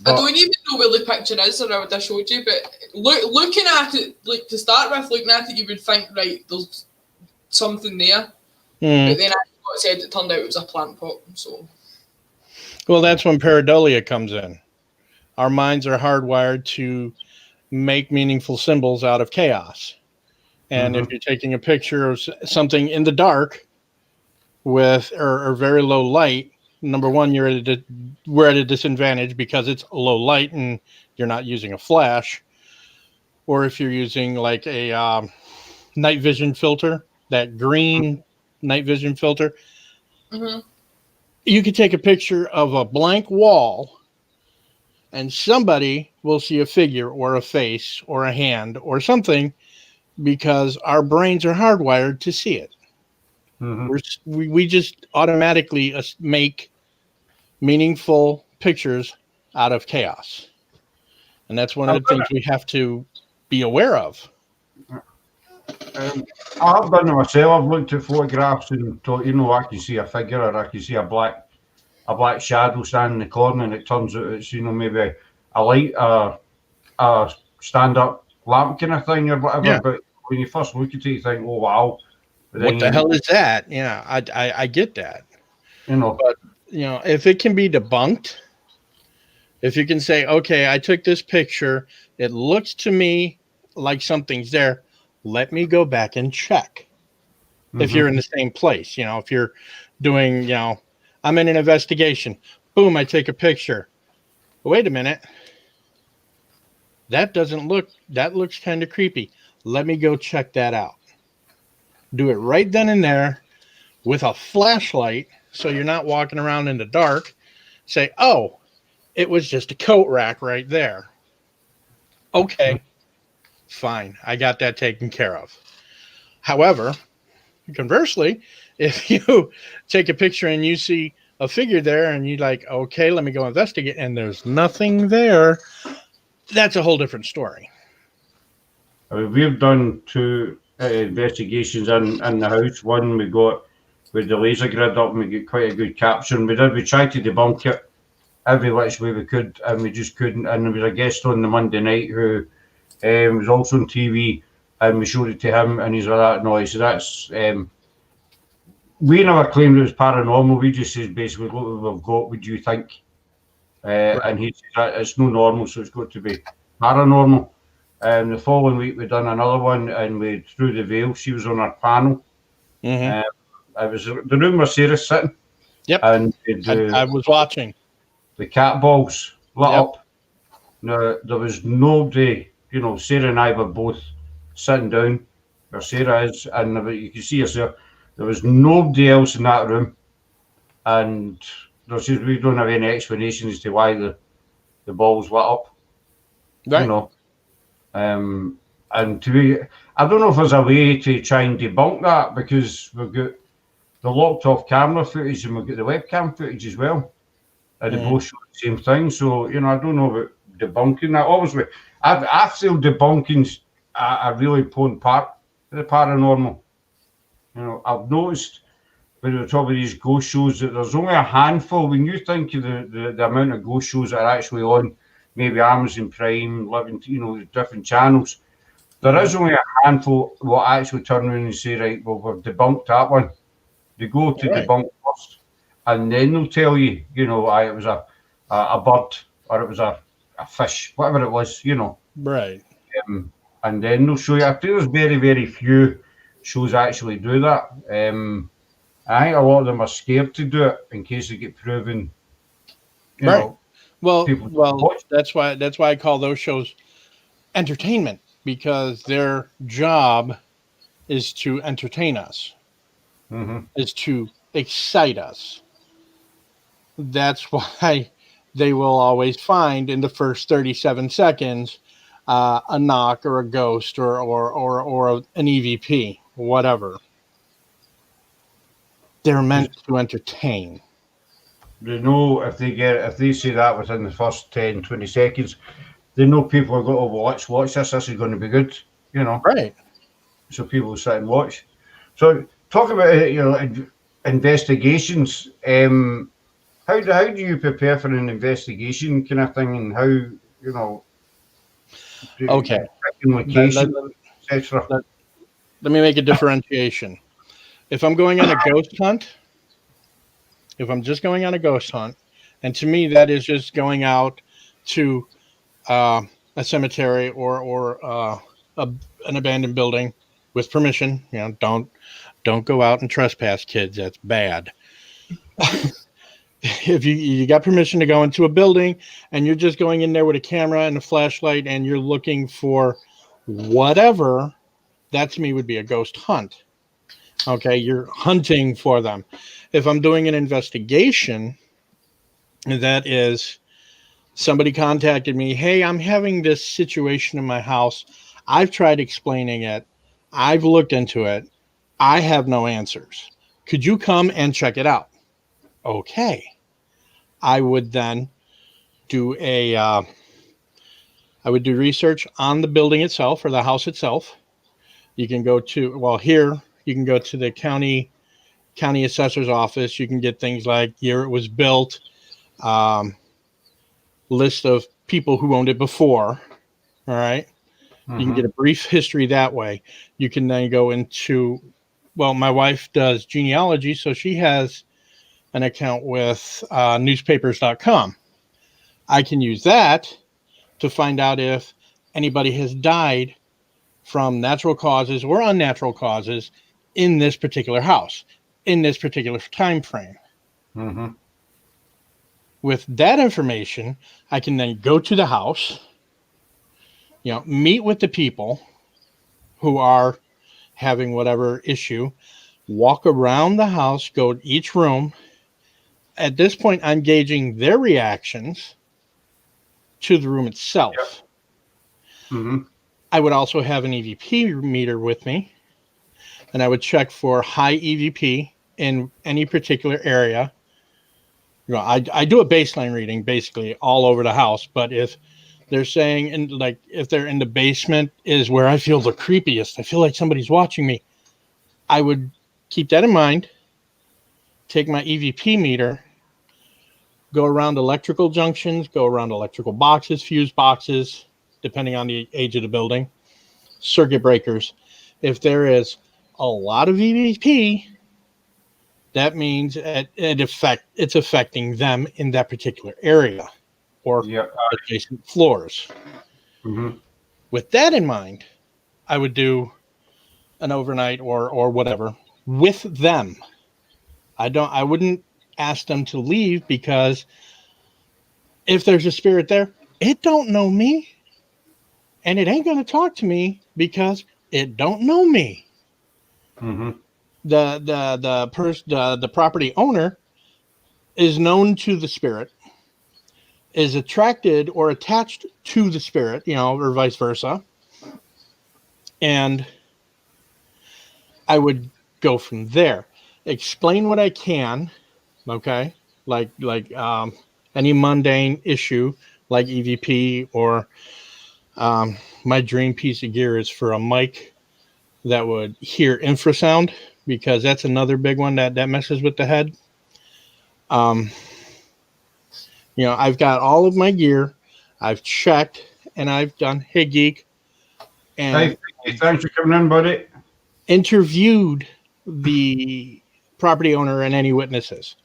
don't even know what the picture is, or I would have showed you, but looking at it, like to start with, looking at it, you would think, right, there's something there. But then I got said it turned out it was a plant pot. So, well, that's when Peridolia comes in. Our minds are hardwired to make meaningful symbols out of chaos. And if you're taking a picture of something in the dark with or very low light, number one, we're at a disadvantage because it's low light and you're not using a flash. Or if you're using like a night vision filter, that green night vision filter, you could take a picture of a blank wall and somebody will see a figure or a face or a hand or something because our brains are hardwired to see it. We just automatically make meaningful pictures out of chaos. And that's one of the things we have to be aware of. I've done it myself. I've looked at photographs and thought, I can see a figure or I can see a black shadow standing in the corner, and it turns out it's, maybe a light, a stand-up lamp kind of thing or whatever. Yeah. But when you first look at it, you think, oh, wow. What the hell is that? Yeah, I get that. But, if it can be debunked, if you can say, okay, I took this picture, it looks to me like something's there, let me go back and check. If you're in the same place, if you're doing, I'm in an investigation, boom, I take a picture. Wait a minute. That looks kind of creepy. Let me go check that out. Do it right then and there with a flashlight so you're not walking around in the dark. Say, oh, it was just a coat rack right there. Okay, fine. I got that taken care of. However, conversely, if you take a picture and you see a figure there and you're like, okay, let me go investigate, and there's nothing there, that's a whole different story. I mean, we've done 2 investigations in the house. One we got with the laser grid up and we get quite a good caption. We tried to debunk it every which way we could, and we just couldn't. And there was a guest on the Monday night who was also on TV, and we showed it to him, and he's like, no, he said, that's we never claimed it was paranormal. We just said basically what we've got, what do you think? Right. And he said it's no normal, so it's got to be paranormal. The following week we done another one, and we threw the veil. She was on our panel. It was the room where Sarah's sitting. Yep. And I was watching. The cat balls lit up. Now there was nobody. Sarah and I were both sitting down where Sarah is, and you can see herself. There was nobody else in that room, and we don't have any explanation as to why the balls lit up. Right. And I don't know if there's a way to try and debunk that, because we've got the locked off camera footage and we've got the webcam footage as well, and they both show the same thing. So I don't know about debunking that. Obviously, I feel debunking's a really important part of the paranormal. I've noticed when we're talking about these ghost shows that there's only a handful. When you think of the amount of ghost shows that are actually on, maybe Amazon Prime, different channels, there is only a handful what actually turn around and say, right, well, we've debunked that one. They go to debunk first, and then they'll tell you, it was a bird, or it was a fish, whatever it was, Right. And then they'll show you. I think there's very, very few shows actually do that. I think a lot of them are scared to do it in case they get proven. Well, that's why I call those shows entertainment, because their job is to entertain us, is to excite us. That's why they will always find in the first 37 seconds a knock or a ghost or an EVP, whatever. They're meant to entertain. They know if they say that within the first 10, 20 seconds, they know people are going to watch this. This is going to be good, you know. Right. So people will sit and watch. So talk about investigations. How do you prepare for an investigation kind of thing, and how Okay. location, etc. Let me make a differentiation. If I'm going on a ghost hunt, if I'm just going on a ghost hunt, and to me that is just going out to a cemetery or an abandoned building with permission. Don't go out and trespass, kids. That's bad. If you got permission to go into a building and you're just going in there with a camera and a flashlight and you're looking for whatever, that to me would be a ghost hunt. Okay, you're hunting for them. If I'm doing an investigation, that is somebody contacted me, hey, I'm having this situation in my house. I've tried explaining it. I've looked into it. I have no answers. Could you come and check it out? Okay. I would then do I would do research on the building itself or the house itself. You can go to, here, you can go to the county assessor's office. You can get things like year it was built, list of people who owned it before. All right. Mm-hmm. You can get a brief history that way. You can then go into, my wife does genealogy, so she has an account with newspapers.com. I can use that to find out if anybody has died from natural causes or unnatural causes in this particular house, in this particular time frame. Mm-hmm. With that information, I can then go to the house, meet with the people who are having whatever issue, walk around the house, go to each room. At this point, I'm gauging their reactions to the room itself. Yep. Mm-hmm. I would also have an EVP meter with me, and I would check for high EVP in any particular area. I do a baseline reading basically all over the house, but if they're saying if they're in the basement is where I feel the creepiest, I feel like somebody's watching me, I would keep that in mind, take my EVP meter, go around electrical junctions, go around electrical boxes, fuse boxes, depending on the age of the building, circuit breakers. If there is a lot of EVP, that means it's affecting them in that particular area or adjacent floors. Mm-hmm. With that in mind, I would do an overnight or whatever with them. I wouldn't ask them to leave, because if there's a spirit there, it don't know me, and it ain't going to talk to me because it don't know me. Mm-hmm. The property owner is known to the spirit, is attracted or attached to the spirit, or vice versa. And I would go from there, explain what I can. Okay. Like any mundane issue like EVP or my dream piece of gear is for a mic that would hear infrasound, because that's another big one that messes with the head. I've got all of my gear. I've checked and I've done Hey Geek. And hey, thanks for coming in, buddy. Interviewed the property owner and any witnesses.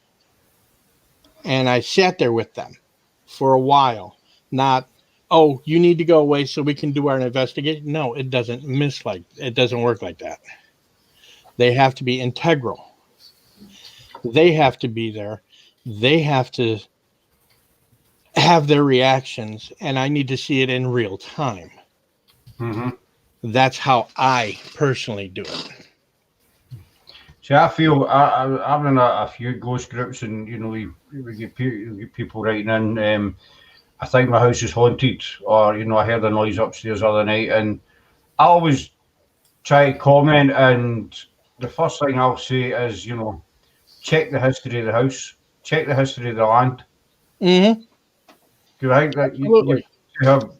And I sat there with them for a while. Not, oh, you need to go away so we can do our investigation. No, it doesn't work like that. They have to be integral. They have to be there. They have to have their reactions, and I need to see it in real time. Mm-hmm. That's how I personally do it. See, I feel I'm in a few ghost groups, and we get people writing in. I think my house is haunted, or I heard a noise upstairs the other night, and I always try to comment, and the first thing I'll say is, check the history of the house. check the history of the land. Mm-hmm. Because I think that you have,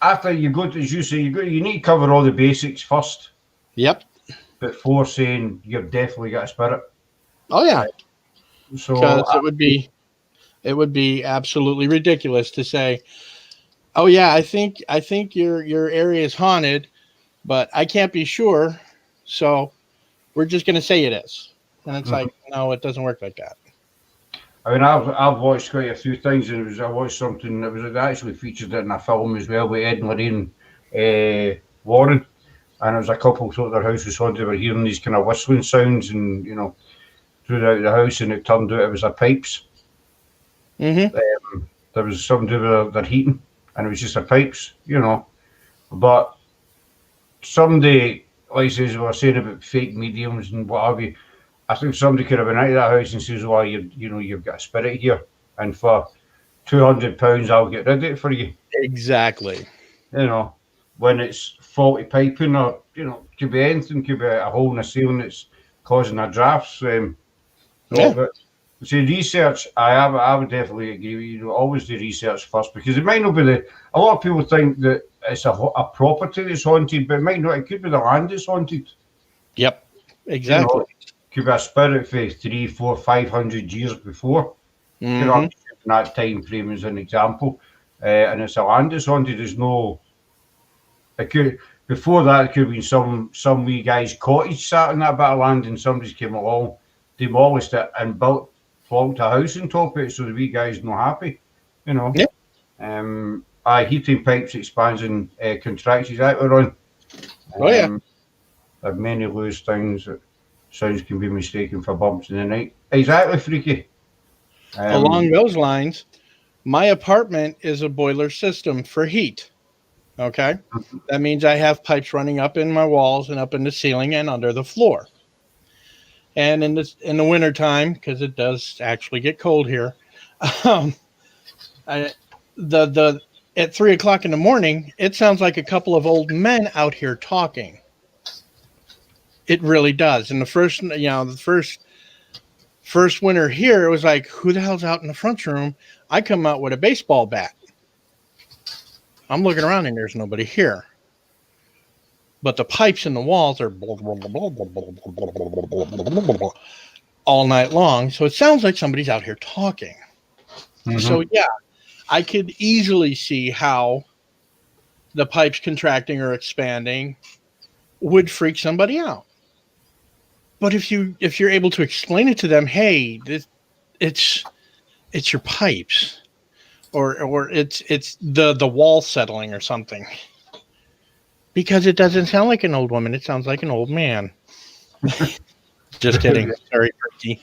after you go to, as you say, you need to cover all the basics first. Yep. Before saying you've definitely got a spirit. Oh yeah. So because it would be absolutely ridiculous to say, "Oh yeah, I think your area is haunted, but I can't be sure, so we're just going to say it is." And it's like, no, it doesn't work like that. I mean, I've watched quite a few things, and I watched something that was actually featured in a film as well with Ed and Lorraine Warren, and it was a couple thought their house was haunted. They were hearing these kind of whistling sounds, and throughout the house, and it turned out it was their pipes. Mm-hmm. There was something to do with their heating, and it was just their pipes, But somebody, like I says, we were saying about fake mediums and what have you. I think somebody could have been out of that house and says, "Well, you've got a spirit here, and for £200, I'll get rid of it for you." Exactly. When it's faulty piping, or could be anything, could be a hole in the ceiling that's causing a drafts. But see, research, I would definitely agree with you. Always do research first, because it might not be a lot of people think that it's a property that's haunted, but it might not. It could be the land that's haunted. Yep. Exactly. Could be a spirit for 300, 400, 500 years before. Mm-hmm. That time frame as an example, and it's a land that's haunted. There's no. It could before that. It could have been some wee guy's cottage sat on that bit of land, and somebody's came along, demolished it, and plonked a house on top of it. So the wee guy's not happy, Yep. Heating pipes, expansion, contractions that we're on. Oh yeah. There are many loose things that sounds can be mistaken for bumps in the night. Exactly, freaky. Along those lines, my apartment is a boiler system for heat. Okay. That means I have pipes running up in my walls and up in the ceiling and under the floor. And in the wintertime, because it does actually get cold here, at 3:00 in the morning, it sounds like a couple of old men out here talking. It really does. And the first winter here, it was like, who the hell's out in the front room? I come out with a baseball bat. I'm looking around and there's nobody here. But the pipes in the walls are all night long. So it sounds like somebody's out here talking. Mm-hmm. So yeah, I could easily see how the pipes contracting or expanding would freak somebody out. But if you're able to explain it to them, hey, it's your pipes, or it's the wall settling or something, because it doesn't sound like an old woman, it sounds like an old man. Just kidding. Sorry, Ricky.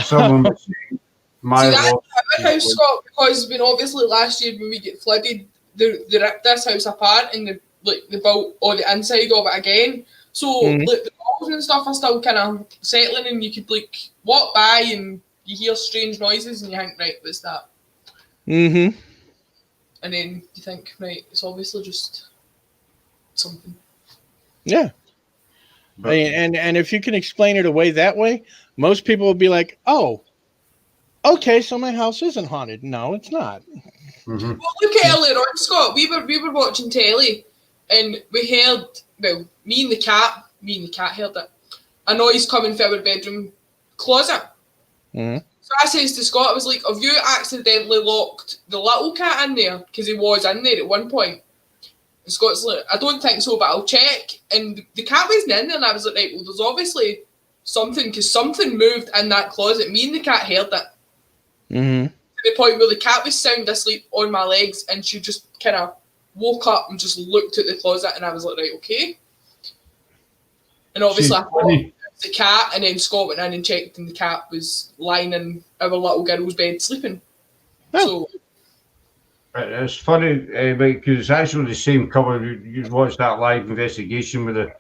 Someone was saying, my house, Scott, because obviously last year when we get flooded, they ripped this house apart and they built all the inside of it again. So the walls and stuff are still kind of settling, and you could walk by and you hear strange noises, and you think, right, what's that? Mm-hmm. And then you think, right, it's obviously just something. Yeah. And if you can explain it away that way, most people will be like, oh, okay, so my house isn't haunted. No, it's not. Mm-hmm. Well, look at earlier on, Scott. We were watching telly, and we heard, well, me and the cat heard it, a noise coming from our bedroom closet. Mm-hmm. So I says to Scott, I was like, have you accidentally locked the little cat in there? Because he was in there at one point. And Scott's like, I don't think so, but I'll check. And the cat wasn't in there, and I was like, right, well, there's obviously something, because something moved in that closet. Me and the cat heard it. Mm-hmm. To the point where the cat was sound asleep on my legs, and she just kind of woke up and just looked at the closet, and I was like, right, okay. And obviously I thought it was the cat, and then Scott went in and checked, and the cat was lying in our little girl's bed sleeping. Oh. So it's funny, because it's actually the same cover. You watched that live investigation where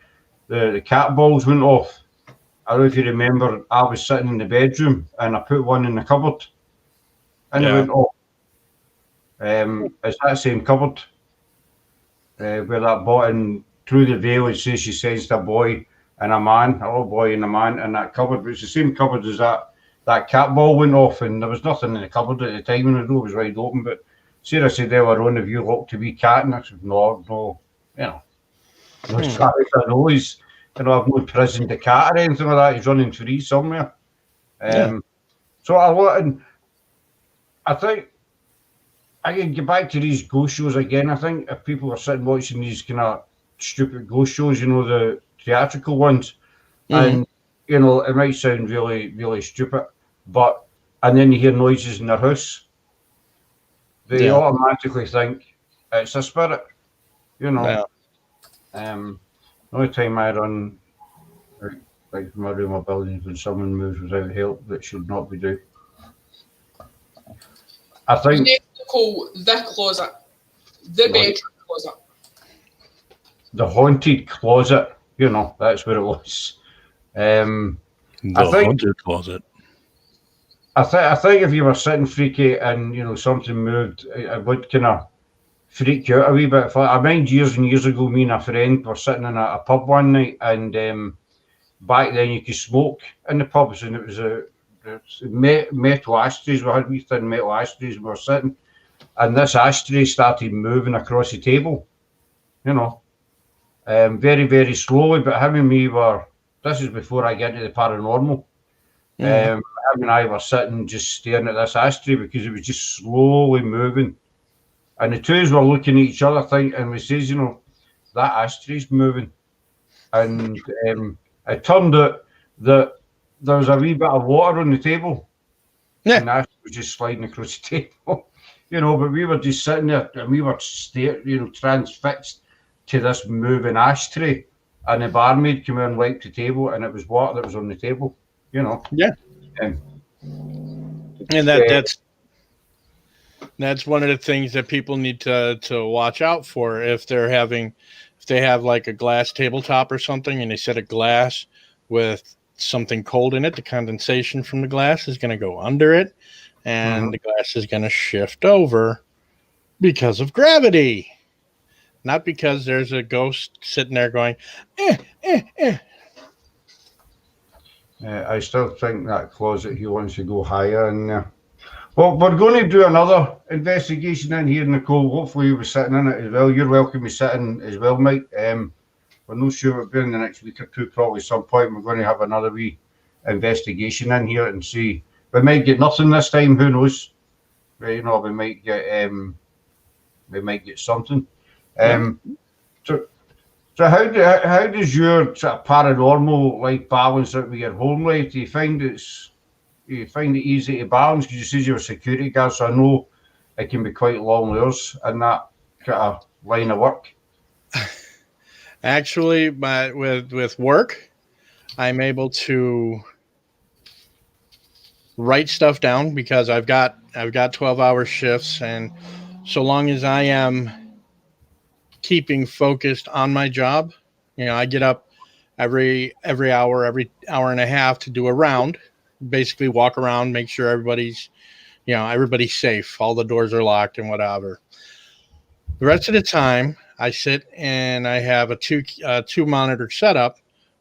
the cat balls went off. I don't know if you remember, I was sitting in the bedroom and I put one in the cupboard and it went off. It's that same cupboard where that button through the veil, it says she sensed a boy and a little boy and a man in that cupboard. But it's the same cupboard as that cat ball went off, and there was nothing in the cupboard at the time, and the door was wide open. But Sarah said they were on, have you locked to be cat? And I said, no, you know, no, as far as I know, he's, you know, I've no imprisoned the cat or anything like that. He's running free somewhere. So I think I can get back to these ghost shows again. I think if people are sitting watching these kind of stupid ghost shows, you know, the theatrical ones, and you know, it might sound really, really stupid, and then you hear noises in their house, they automatically think it's a spirit, you know. The only time I run like from my room or buildings when someone moves without help that should not be done. I think call the closet, the bedroom closet, the haunted closet. You know, that's what it was. The haunted closet. I think if you were sitting freaky and you know something moved, it would kind of freak you out a wee bit. I mind years and years ago, me and a friend were sitting in a pub one night, and back then you could smoke in the pubs, and it was metal ashtrays. We had wee thin metal ashtrays, and we were sitting, and this ashtray started moving across the table, you know, very, very slowly. But him and me this is before I get into the paranormal. Him and I were sitting just staring at this ashtray because it was just slowly moving. And the two of us were looking at each other, and we says, you know, that ashtray's moving. And it turned out that there was a wee bit of water on the table. Yeah. And the ashtray was just sliding across the table. You know, but we were just sitting there and we were transfixed to this moving ashtray. And the barmaid came in and wiped the table, and it was water that was on the table, you know. Yeah. And that's one of the things that people need to watch out for if they have like a glass tabletop or something, and they set a glass with something cold in it. The condensation from the glass is going to go under it, and the glass is going to shift over because of gravity, not because there's a ghost sitting there going, I still think that closet he wants to go higher in there. Well, we're going to do another investigation in here, Nicole. Hopefully you'll be sitting in it as well. You're welcome to sit in as well, Mike. We're not sure it'll be in the next week or two, probably some point. We're going to have another wee investigation in here and see. We might get nothing this time, who knows? You know, we might get something. So how does your sort of paranormal life balance out with your home life? Do you find it easy to balance? Because you said you're a security guard, so I know it can be quite long hours in that kind of line of work. Actually, with work, I'm able to write stuff down because I've got 12-hour shifts, and so long as I am keeping focused on my job, you know, I get up every hour and a half to do a round, basically walk around, make sure everybody's safe, all the doors are locked and whatever. The rest of the time I sit and I have a two monitor setup.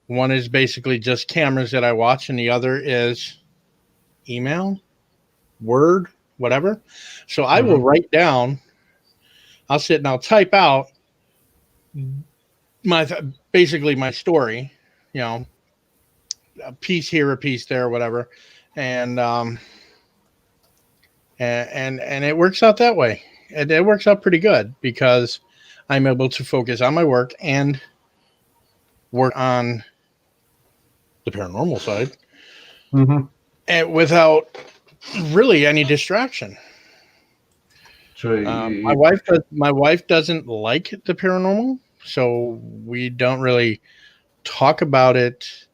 One is basically just cameras that I watch, and the other is email, Word, whatever. So I will write down, I'll sit and I'll type out basically my story, you know, a piece here, a piece there, whatever. And it works out that way. It works out pretty good because I'm able to focus on my work and work on the paranormal side and without really any distraction. So my wife doesn't like the paranormal, so we don't really talk about it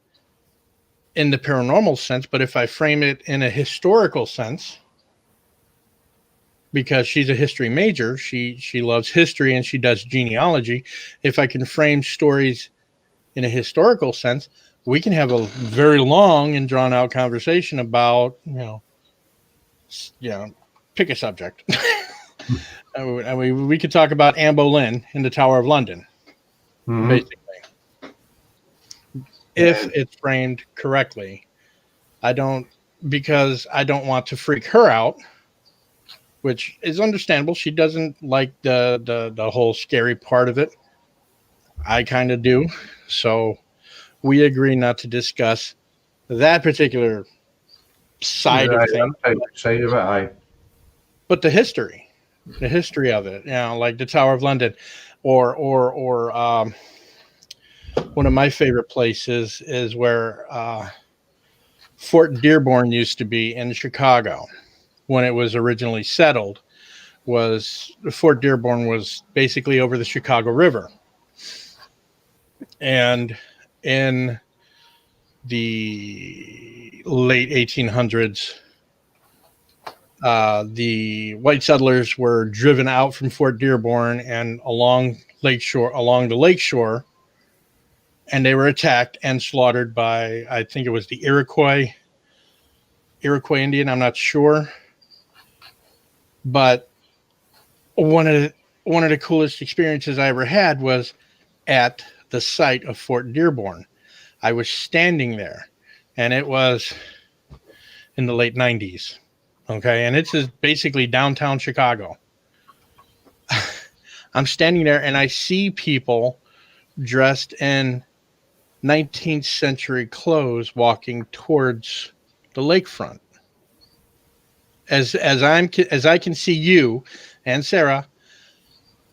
in the paranormal sense. But if I frame it in a historical sense, because she's a history major, she loves history and she does genealogy. If I can frame stories in a historical sense, we can have a very long and drawn out conversation about, you know, pick a subject. We could talk about Anne Boleyn in the Tower of London, basically. if it's framed correctly. Because I don't want to freak her out, which is understandable. She doesn't like the whole scary part of it. I kind of do. So we agree not to discuss that particular side of things. Side of it, aye. But the history of it, like the Tower of London, or one of my favorite places is where Fort Dearborn used to be in Chicago when it was originally settled. Fort Dearborn was basically over the Chicago River, and in the late 1800s. The white settlers were driven out from Fort Dearborn and along the lakeshore, and they were attacked and slaughtered by, I think it was the Iroquois Indian. I'm not sure, but one of the coolest experiences I ever had was at the site of Fort Dearborn. I was standing there, and it was in the late 90s. Okay, and it's basically downtown Chicago. I'm standing there and I see people dressed in 19th century clothes walking towards the lakefront. As I can see you and Sarah,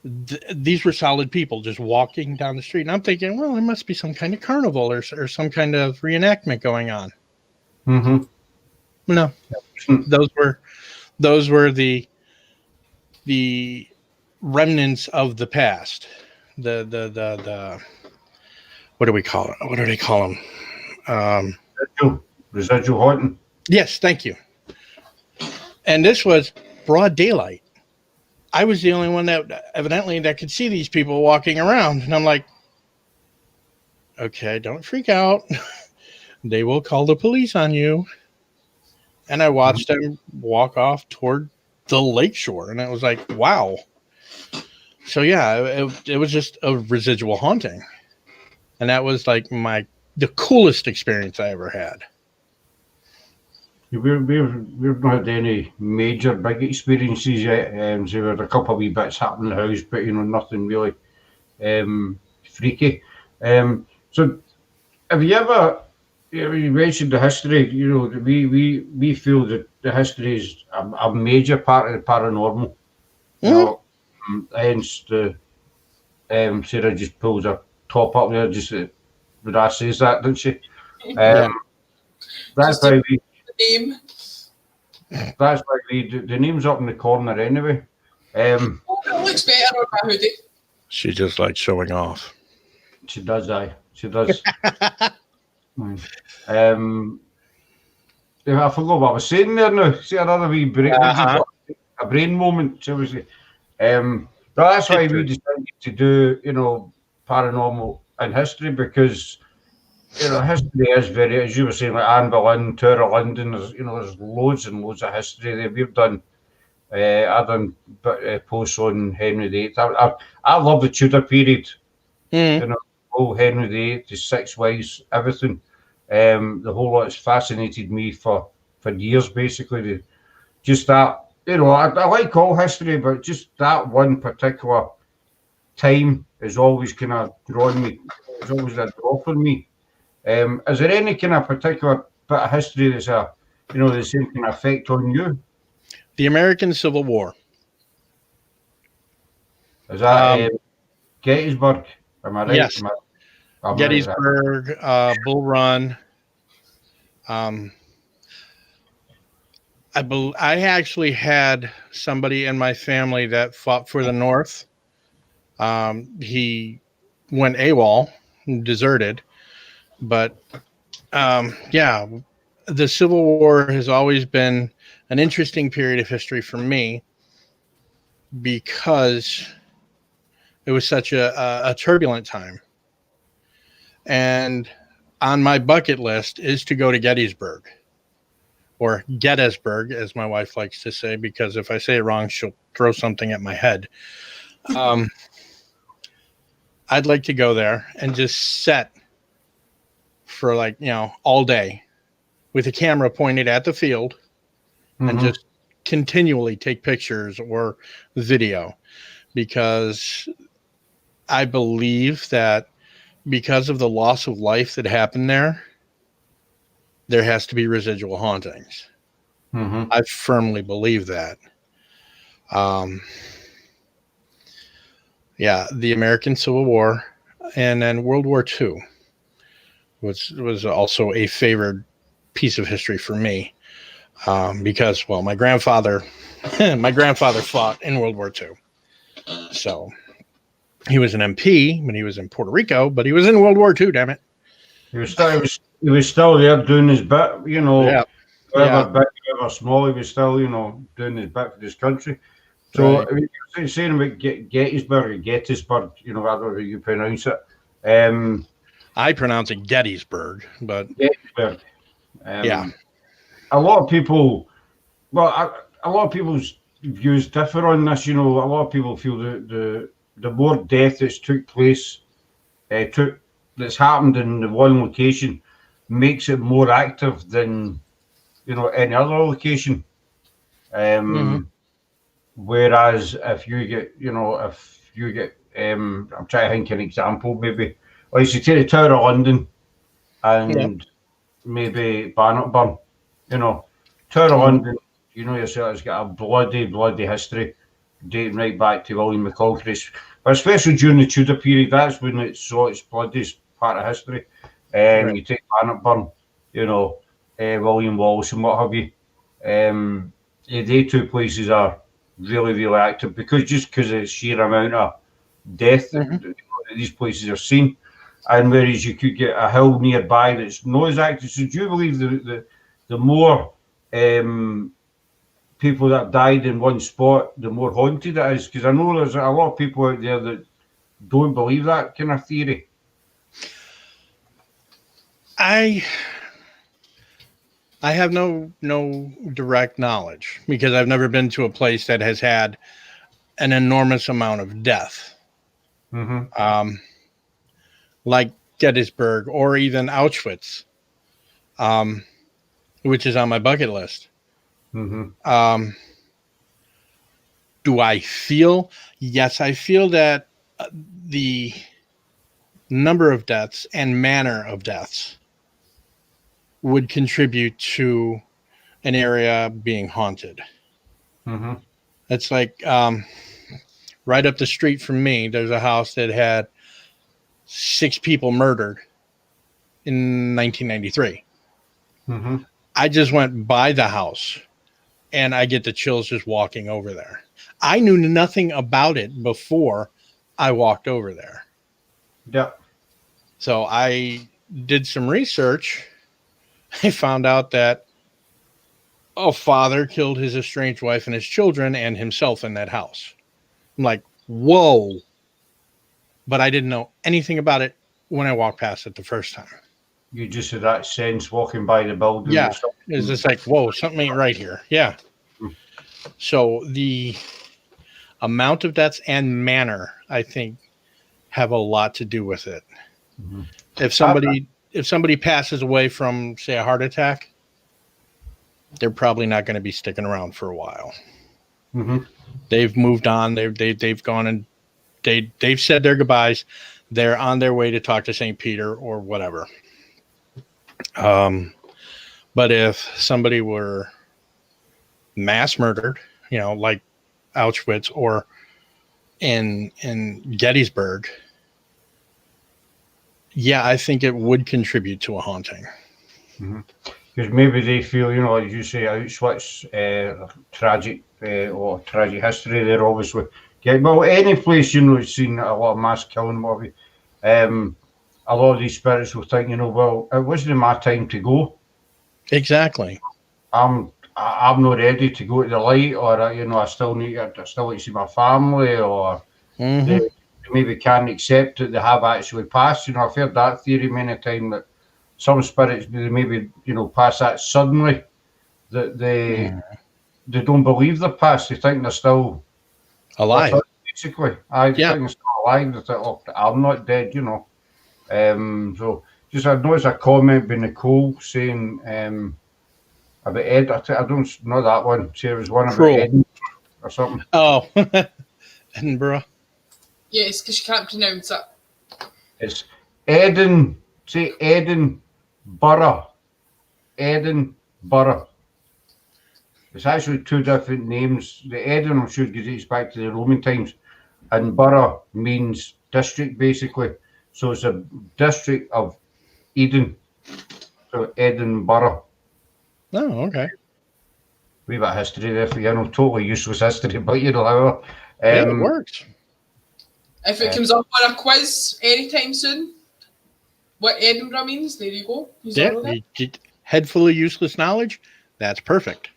these were solid people just walking down the street. And I'm thinking, well, there must be some kind of carnival or some kind of reenactment going on. Mm-hmm. No, those were the remnants of the past. The what do we call it? What do they call them? Residual haunting. Yes, thank you. And this was broad daylight. I was the only one that could see these people walking around, and I'm like, okay, don't freak out. They will call the police on you. And I watched them walk off toward the lakeshore, and it was like, wow. So yeah, it was just a residual haunting, and that was like the coolest experience I ever had. We've not had any major big experiences yet. So we had a couple of wee bits happening in the house, but nothing really freaky. So have you ever? You mentioned the history. We feel that the history is a major part of the paranormal. Hence the Sarah just pulls her top up there. Just when I says that, doesn't she? That's why we. Name. That's why the name's up in the corner anyway. It looks better on my hoodie. She just likes showing off. She does, aye. She does. I forgot what I was saying there now. See another wee break. A brain moment, shall we say. That's why we decided to do, paranormal and history, because history is very, as you were saying, like Anne Boleyn, Tower of London. There's loads and loads of history there. We've done. I've done posts on Henry VIII. I love the Tudor period. Whole Henry VIII, the 6 wives, everything. The whole lot has fascinated me for years. Basically, just that. I like all history, but just that one particular time has always kind of drawn me. It's always a draw for me. Is there any kind of particular bit of history that's the same kind of effect on you? The American Civil War. Is that Gettysburg? Am I right? Yes. Gettysburg, Bull Run. I actually had somebody in my family that fought for the North. He went AWOL, deserted. But the Civil War has always been an interesting period of history for me because it was such a turbulent time. And on my bucket list is to go to Gettysburg, or Gettysburg, as my wife likes to say, because if I say it wrong, she'll throw something at my head. I'd like to go there and just set for like, all day with a camera pointed at the field and just continually take pictures or video, because I believe that because of the loss of life that happened there has to be residual hauntings. I firmly believe that. The American Civil War and then World War II was also a favored piece of history for me, because, well, my grandfather fought in World War II. So he was an MP when he was in Puerto Rico, but he was in World War II, damn it. He was still there doing his bit, Yeah. Whoever big, whoever small, he was still, doing his bit for this country. So, Right. I mean, you're saying about Gettysburg, I don't know how you pronounce it. I pronounce it Gettysburg, but Gettysburg. yeah. A lot of people, a lot of people's views differ on this. A lot of people feel that the more death that's took place, that's happened in the one location, makes it more active than any other location. Whereas if you get, I'm trying to think an example, maybe, like you take the Tower of London and maybe Bannockburn, Tower of London, yourself, it's got a bloody history dating right back to William McCulkey's, but especially during the Tudor period, that's when it's its bloodiest part of history. You take Bannockburn, William Wallace and what have you. They two places are really, really active because of the sheer amount of death that these places are seen. And whereas you could get a hill nearby that's not as active. So do you believe the more people that died in one spot, the more haunted it is? Because I know there's a lot of people out there that don't believe that kind of theory. I have no direct knowledge because I've never been to a place that has had an enormous amount of death. Like Gettysburg or even Auschwitz, which is on my bucket list. Do I feel? Yes, I feel that the number of deaths and manner of deaths would contribute to an area being haunted. It's like right up the street from me, there's a house that had 6 people murdered in 1993. I just went by the house and I get the chills just walking over there. I knew nothing about it before I walked over there. Yeah. So I did some research. I found out that a father killed his estranged wife and his children and himself in that house. I'm like, whoa. But I didn't know anything about it when I walked past it the first time. You just had that sense walking by the building. Yeah. It's just like, whoa, something ain't right here. Yeah. So the amount of deaths and manner, I think, have a lot to do with it. If somebody passes away from, say, a heart attack, they're probably not going to be sticking around for a while. They've moved on. They've gone and they've said their goodbyes. They're on their way to talk to St. Peter or whatever. But if somebody were mass murdered, like Auschwitz or in Gettysburg, yeah, I think it would contribute to a haunting. Because maybe they feel, like you say, Auschwitz, tragic history there, obviously. Well, any place, it's seen a lot of mass killing, what have you. A lot of these spirits will think, well, it wasn't my time to go. Exactly. I'm not ready to go to the light, or I still like to see my family, or they maybe can't accept that they have actually passed. I've heard that theory many times that some spirits maybe pass that suddenly, that they don't believe they're passed. They think they're still alive. Basically, I think they're still alive. They think, I'm not dead. So just I noticed a comment by Nicole saying about Ed. I don't know that one. Say it was one about Cruel. Edinburgh or something. Oh, Edinburgh. Yes, because you can't pronounce it. It's Eden. Say Edinburgh. Edinburgh. It's actually two different names. The Eden, I'm sure, dates back to the Roman times, and borough means district, basically. So it's a district of Eden. So Edinburgh. Oh, okay. Wee bit of history there for you. I know, totally useless history, but you know, however. Yeah, it works. If it comes up on a quiz anytime soon, what Edinburgh means, there you go. Head full of useless knowledge. That's perfect.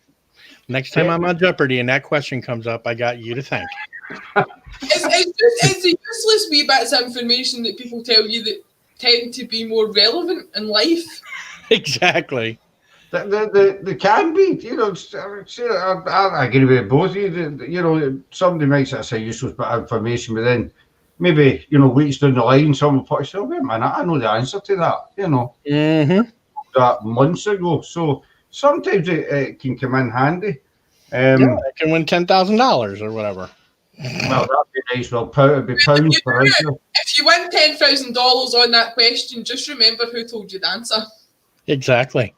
Next time I'm on Jeopardy and that question comes up, I got you to thank. It's the useless wee bits of information that people tell you that tend to be more relevant in life. Exactly. They can be, you know. I agree with both of you. You know, somebody might say useless bit of information, but then maybe, you know, weeks down the line, someone will say, wait a minute, I know the answer to that, you know, that months ago. So sometimes it can come in handy. It can win $10,000 or whatever. Well, that'd be nice. Well, it'd be pounds for us. If you win $10,000 on that question, just remember who told you the answer. Exactly.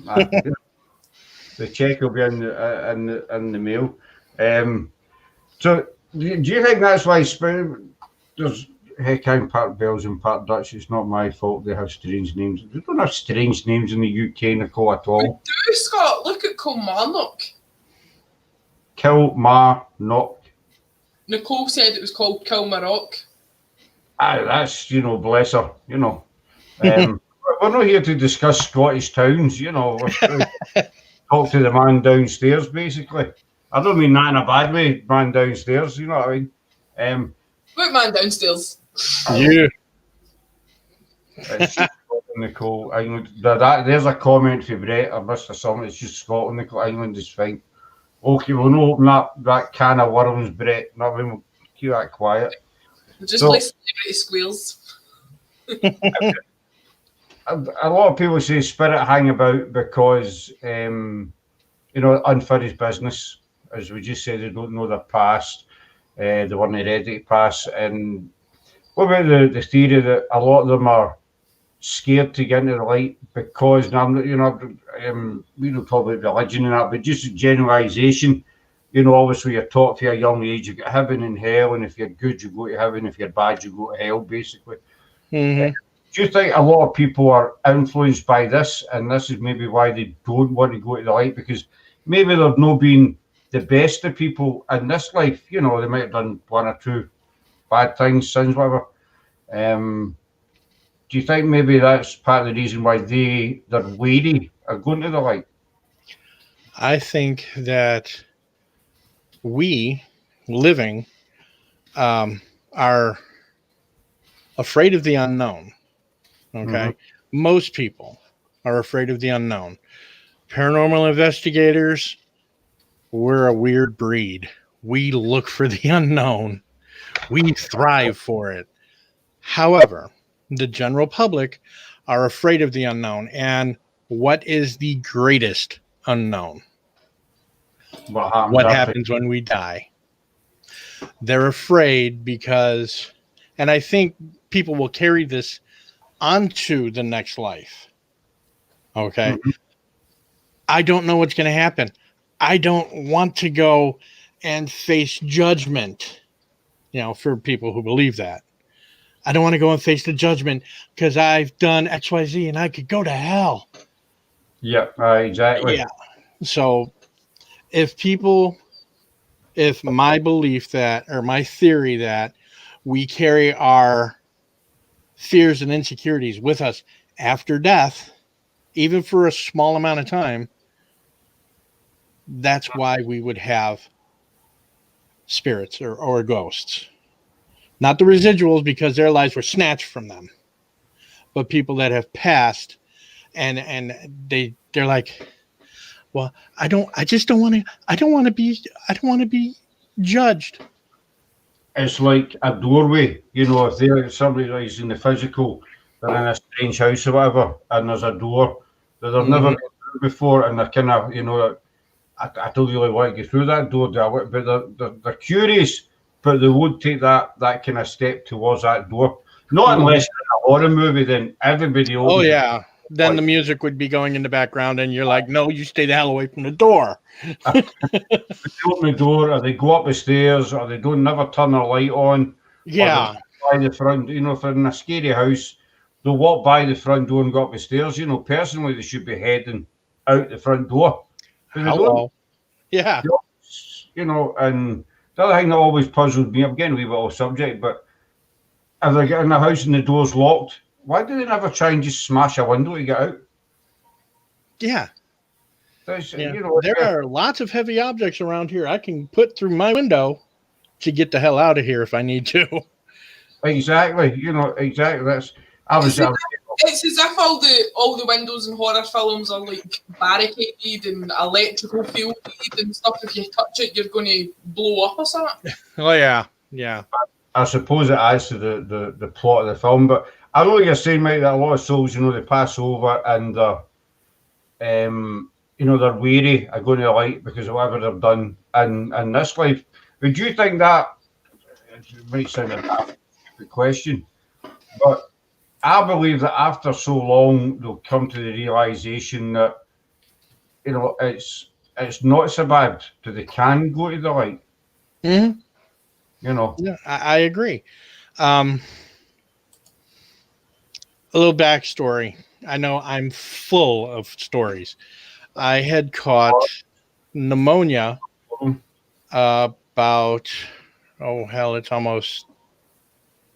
The check will be in the mail. So, do you think that's why there's Heckheim, part Belgian, part Dutch? It's not my fault they have strange names. They don't have strange names in the UK, Nicole, at all. We do, Scott. Look at Kilmarnock. Kilmarnock. Nicole said it was called Kilmarnock. That's, you know, bless her, you know. We're not here to discuss Scottish towns, you know. Talk to the man downstairs, basically. I don't mean that in a bad way, man downstairs, you know what I mean? What man downstairs? Yeah. It's Nicole, England. There's a comment for Brett. I missed a something. It's just Scotland, Nicole. England is fine. Okay, we'll not open that can of worms, Brett. Not when we'll keep that quiet. Just play celebrity squeals. A lot of people say spirit hang about because, you know, unfinished business. As we just said, they don't know their past. They weren't ready to pass. And what about the theory that a lot of them are scared to get into the light because, you know, we don't talk about religion and that, but just generalisation. You know, obviously you're taught from a young age, you get heaven and hell, and if you're good, you go to heaven. If you're bad, you go to hell, basically. Mm-hmm. Do you think a lot of people are influenced by this, and this is maybe why they don't want to go to the light? Because maybe they've not been the best of people in this life. You know, they might have done one or two bad things, sins, whatever. Do you think maybe that's part of the reason why they're wary of going to the light? I think that we living are afraid of the unknown. Okay. Mm-hmm. Most people are afraid of the unknown. Paranormal investigators, we're a weird breed. We look for the unknown. We thrive for it. However, the general public are afraid of the unknown. And what is the greatest unknown? What happens when we die? They're afraid because, and I think people will carry this onto the next life. Okay. Mm-hmm. I don't know what's going to happen. I don't want to go and face judgment, you know, for people who believe that. I don't want to go and face the judgment because I've done XYZ and I could go to hell. Yeah, exactly. Yeah. So if my belief that, or my theory that we carry our fears and insecurities with us after death, even for a small amount of time, that's why we would have spirits or ghosts. Not the residuals, because their lives were snatched from them, but people that have passed and they're like, well, I don't want to be judged. It's like a doorway, you know, if somebody is in the physical, they're in a strange house or whatever, and there's a door that they've never been through before, and they're kind of, I don't really want to go through that door, but they're curious, but they would take that kind of step towards that door. Not unless you're in a horror movie, then everybody. Oh yeah. Then the music would be going in the background, and you're like, "No, you stay the hell away from the door." They open the door, or they go up the stairs, or they don't never turn their light on. Yeah. By the front, if they're in a scary house, they'll walk by the front door and go up the stairs. Personally, they should be heading out the front door. Hello. Yeah. And the other thing that always puzzled me, I'm getting a wee bit off subject, but if they get in the house and the door's locked, why do they never try and just smash a window to get out? Yeah. There are lots of heavy objects around here. I can put through my window to get the hell out of here if I need to. Exactly. Exactly. It's as if all the windows in horror films are like barricaded and electrical fielded and stuff. If you touch it, you're going to blow up or something. Oh yeah, yeah. I suppose it adds to the plot of the film, but I know you're saying, Mike, that a lot of souls, they pass over and they're weary of going to the light because of whatever they've done in this life. Would you think that? It might sound a stupid question, but I believe that after so long, they'll come to the realization that it's not so bad that they can go to the light. Mm-hmm. Yeah, I agree. A little backstory. I know I'm full of stories. I had caught pneumonia about, it's almost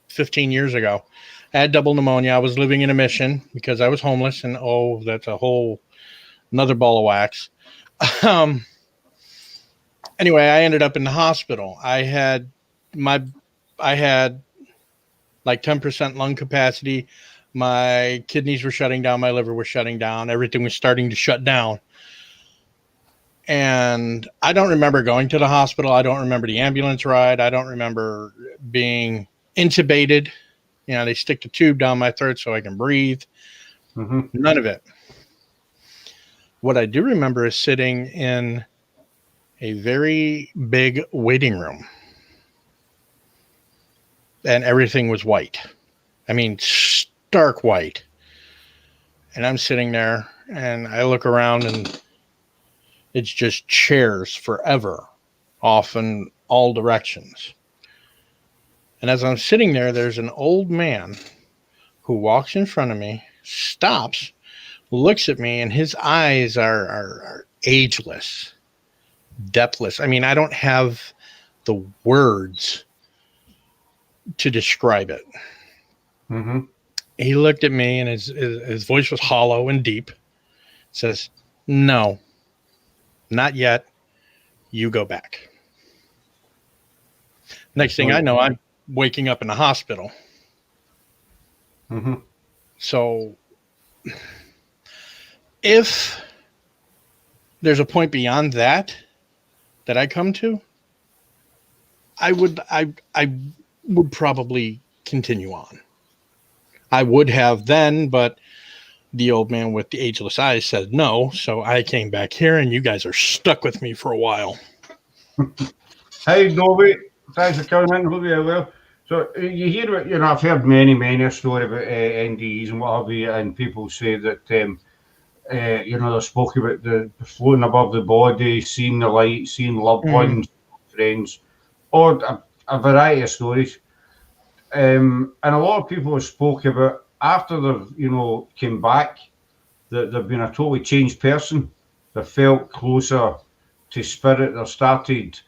15 years ago. I had double pneumonia. I was living in a mission because I was homeless, and that's a whole another ball of wax. Anyway, I ended up in the hospital. I had like 10% lung capacity. My kidneys were shutting down. My liver was shutting down. Everything was starting to shut down. And I don't remember going to the hospital. I don't remember the ambulance ride. I don't remember being intubated. They stick the tube down my throat so I can breathe. Mm-hmm. None of it. What I do remember is sitting in a very big waiting room. And everything was white. I mean, stark white. And I'm sitting there and I look around and it's just chairs forever off in all directions. And as I'm sitting there, there's an old man who walks in front of me, stops, looks at me, and his eyes are ageless, depthless. I mean, I don't have the words to describe it. Mm-hmm. He looked at me and his voice was hollow and deep. Says, "No, not yet. You go back." Next thing I know, I'm waking up in the hospital. Mm-hmm. So if there's a point beyond that I come to, I would probably continue on. I would have then, but the old man with the ageless eyes said no, so I came back here, and you guys are stuck with me for a while. Hey, Dobby, thanks for coming in. Hope you're well. So you hear, I've heard many a story about NDEs and what have you, and people say that, they spoke about the floating above the body, seeing the light, seeing loved ones, friends, or a variety of stories. And a lot of people have spoke about after they've, came back, that they've been a totally changed person. They felt closer to spirit. They started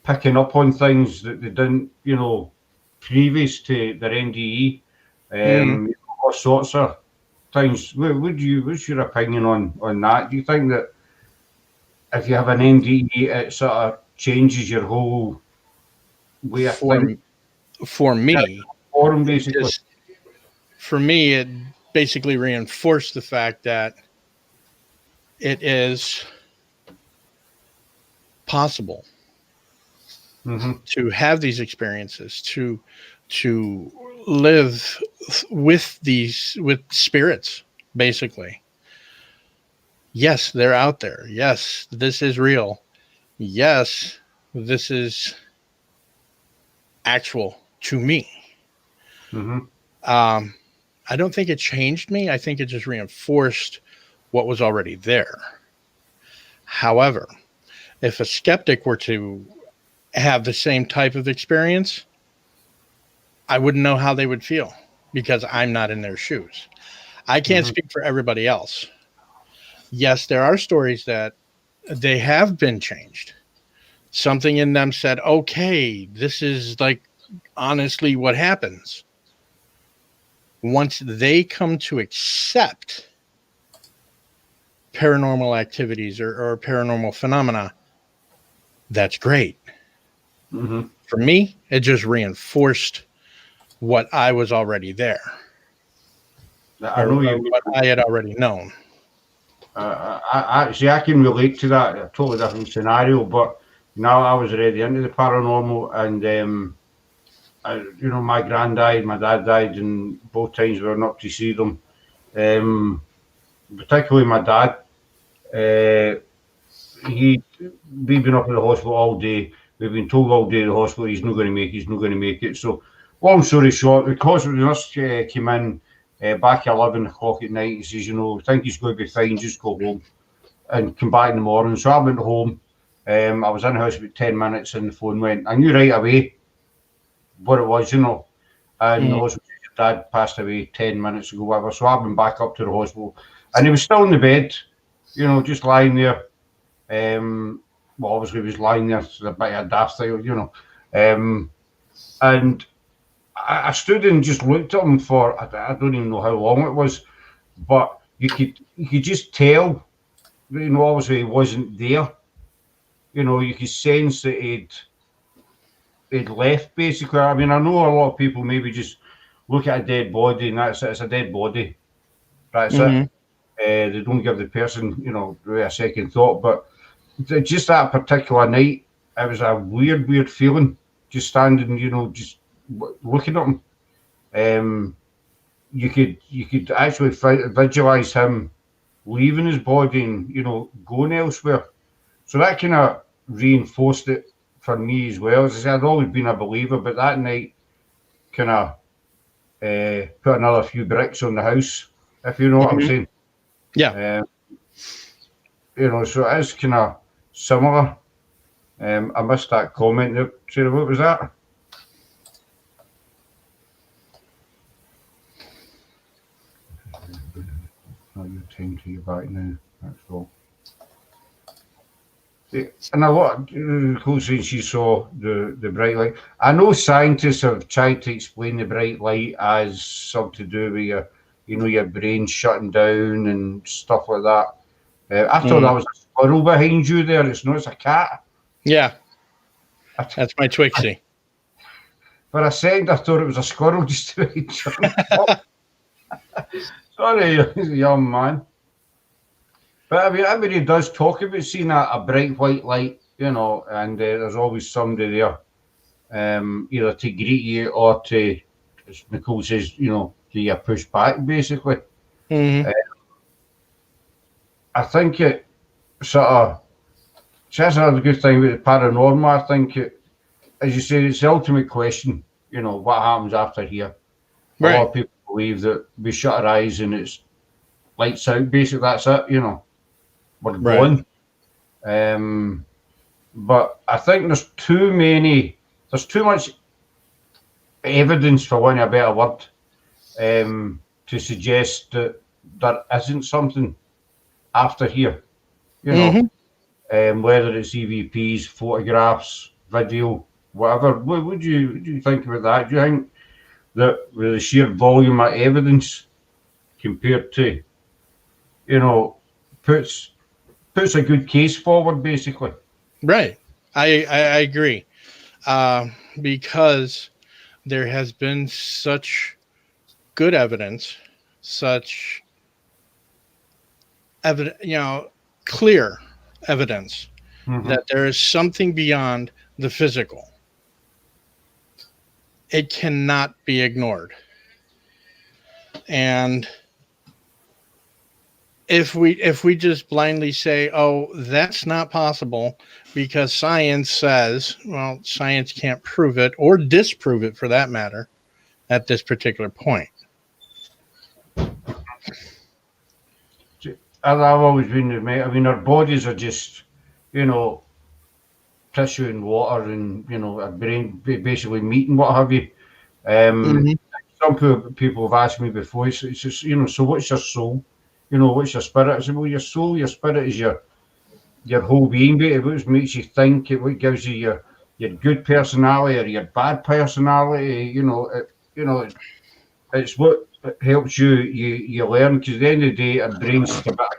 picking up on things that they didn't, previous to their NDE. All sorts of things. What's your opinion on that? Do you think that if you have an NDE, it sort of changes your whole way of thinking? For me, basically. For me, it basically reinforced the fact that it is possible to have these experiences, to live with spirits, basically. Yes, they're out there. Yes, this is real. Yes, this is actual to me. Mm-hmm. I don't think it changed me. I think it just reinforced what was already there. However, if a skeptic were to have the same type of experience, I wouldn't know how they would feel because I'm not in their shoes. I can't speak for everybody else. Yes, there are stories that they have been changed. Something in them said, okay, this is like honestly what happens. Once they come to accept paranormal activities or paranormal phenomena, that's great. Mm-hmm. For me, it just reinforced what I was already there. I know you. What I had already known. I see. I can relate to that. A totally different scenario, but now I was already into the paranormal, and my gran died, my dad died, and both times we were up to see them. Particularly my dad. We've been up at the hospital all day. We've been told all day at the hospital he's not going to make it. He's not going to make it. So, long story short, because the nurse came in back at 11 o'clock at night, he says, I think he's going to be fine. Just go home and come back in the morning. So I went home. I was in the house about 10 minutes, and the phone went. I knew right away what it was, And the hospital, your dad passed away 10 minutes ago, whatever. So I went back up to the hospital, and he was still in the bed, just lying there. Obviously he was lying there, a bit of a daft thing, and I stood and just looked at him for I don't even know how long it was, but you could just tell, obviously he wasn't there. You could sense that he'd left, basically. I mean, I know a lot of people maybe just look at a dead body and that's it. It's a dead body. That's it. They don't give the person, really a second thought. But just that particular night, it was a weird feeling. Just standing, just looking at him. You could actually visualize him leaving his body and going elsewhere. So that kind of reinforced it for me as well. As I said, I'd always been a believer, but that night kind of put another few bricks on the house, if you know what I'm saying. Yeah. So it is kind of similar. I missed that comment there. Sarah, what was that? Not your time to get back now. That's all. And a lot of cool saying she saw the bright light. I know scientists have tried to explain the bright light as something to do with your brain shutting down and stuff like that. I thought that was a squirrel behind you there. It's not, it's a cat. Yeah. That's my Twixie. For a second, I thought it was a squirrel just to Sorry, young man. But I mean, everybody does talk about seeing a bright white light, and there's always somebody there, either to greet you or to, as Nicole says, do you push back, basically. I think it sort of, that's another good thing with the paranormal. I think it, as you say, it's the ultimate question, what happens after here. Right. A lot of people believe that we shut our eyes and it's lights out, basically, that's it, we're gone. But I think there's too much evidence, for want of a better word, to suggest that there isn't something after here. Whether it's EVPs, photographs, video, whatever. What would you think about that? Do you think that with the sheer volume of evidence compared to, puts a good case forward, basically? Right. I agree. Because there has been such good evidence, such clear evidence that there is something beyond the physical. It cannot be ignored. And if we just blindly say, oh, that's not possible because science says, well, science can't prove it or disprove it for that matter at this particular point. I've always been with me. I mean, our bodies are just, tissue and water and, our brain basically meat and what have you. Some people have asked me before, it's just, so what's your soul? What's your spirit? I said, well, your soul, your spirit is your whole being, mate. What makes you think, what gives you your good personality or your bad personality, it's what helps you learn, because at the end of the day, our brain's stability.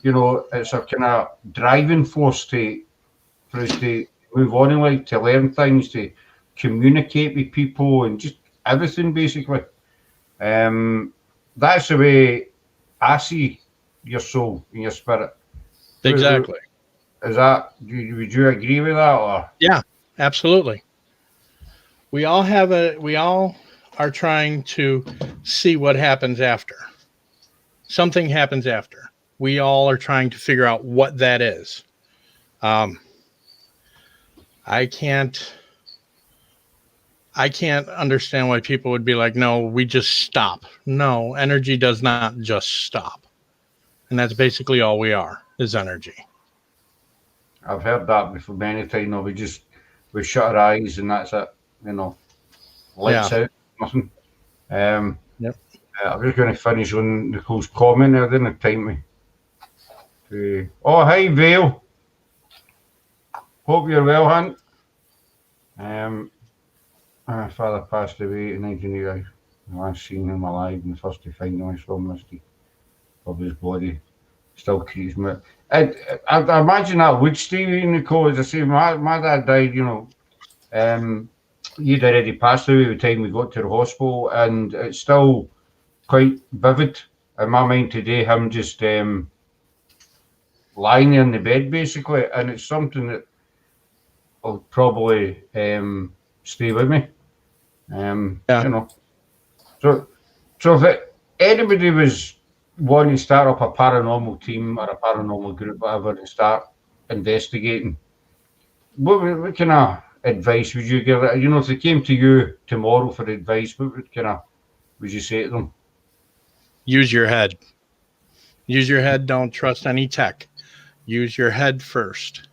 It's a kind of driving force for us to move on in life, to learn things, to communicate with people, and just everything basically. That's the way I see your soul and your spirit. Exactly. Would you agree with that? Or? Yeah, absolutely. We all are trying to see what happens after. Something happens after. We all are trying to figure out what that is. I can't understand why people would be like, no, we just stop. No, energy does not just stop. And that's basically all we are, is energy. I've heard that before many times. We shut our eyes and that's it. Lights out, nothing. Yep. I was going to finish on Nicole's comment. I didn't have time to. Oh, hi, Vale. Hope you're well, Hunt. My father passed away in 1980. The last seen him alive and the first to find him, I saw misty of his body. Still creeps me. I imagine that would stay, Nicole. As I say, my dad died, he'd already passed away by the time we got to the hospital, and it's still quite vivid in my mind today, him just lying in the bed, basically, and it's something that will probably stay with me. So if anybody was wanting to start up a paranormal team or a paranormal group, whatever, and start investigating, what kind of advice would you give? If they came to you tomorrow for advice, what would you say to them? Use your head. Use your head. Don't trust any tech. Use your head first.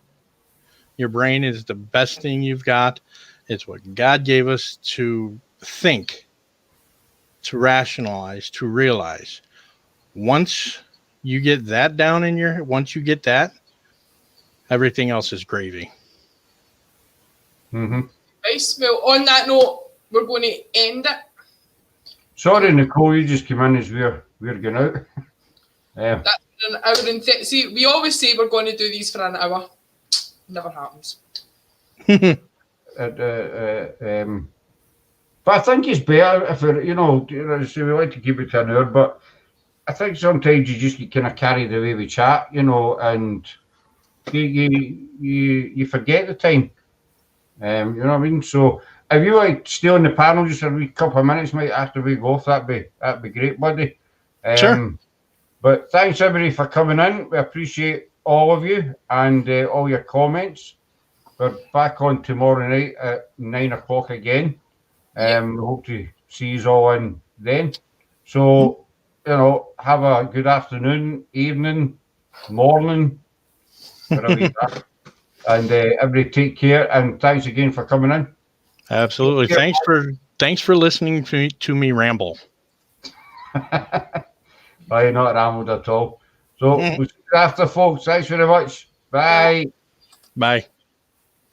Your brain is the best thing you've got. It's what God gave us to think, to rationalize, to realize. Once you get that down in once you get that, everything else is gravy. Nice. Well, on that note, we're going to end it. Sorry, Nicole, you just came in as we're going out. That's an hour and see, we always say we're going to do these for an hour. Never happens. But I think it's better if we like to keep it to an hour, but I think sometimes you just get kind of carried away with chat, and you forget the time. You know what I mean? So if you like stay on the panel just a wee couple of minutes, mate, after we go off, that'd be great, buddy. Sure. But thanks everybody for coming in. We appreciate all of you and all your comments. We're back on tomorrow night at 9 o'clock again. We hope to see you all in then. So, have a good afternoon, evening, morning, wherever you are. And everybody take care, and thanks again for coming in. Absolutely. Thanks for listening to me ramble. You're not rambled at all. So we'll see you after, folks. Thanks very much. Bye. Bye.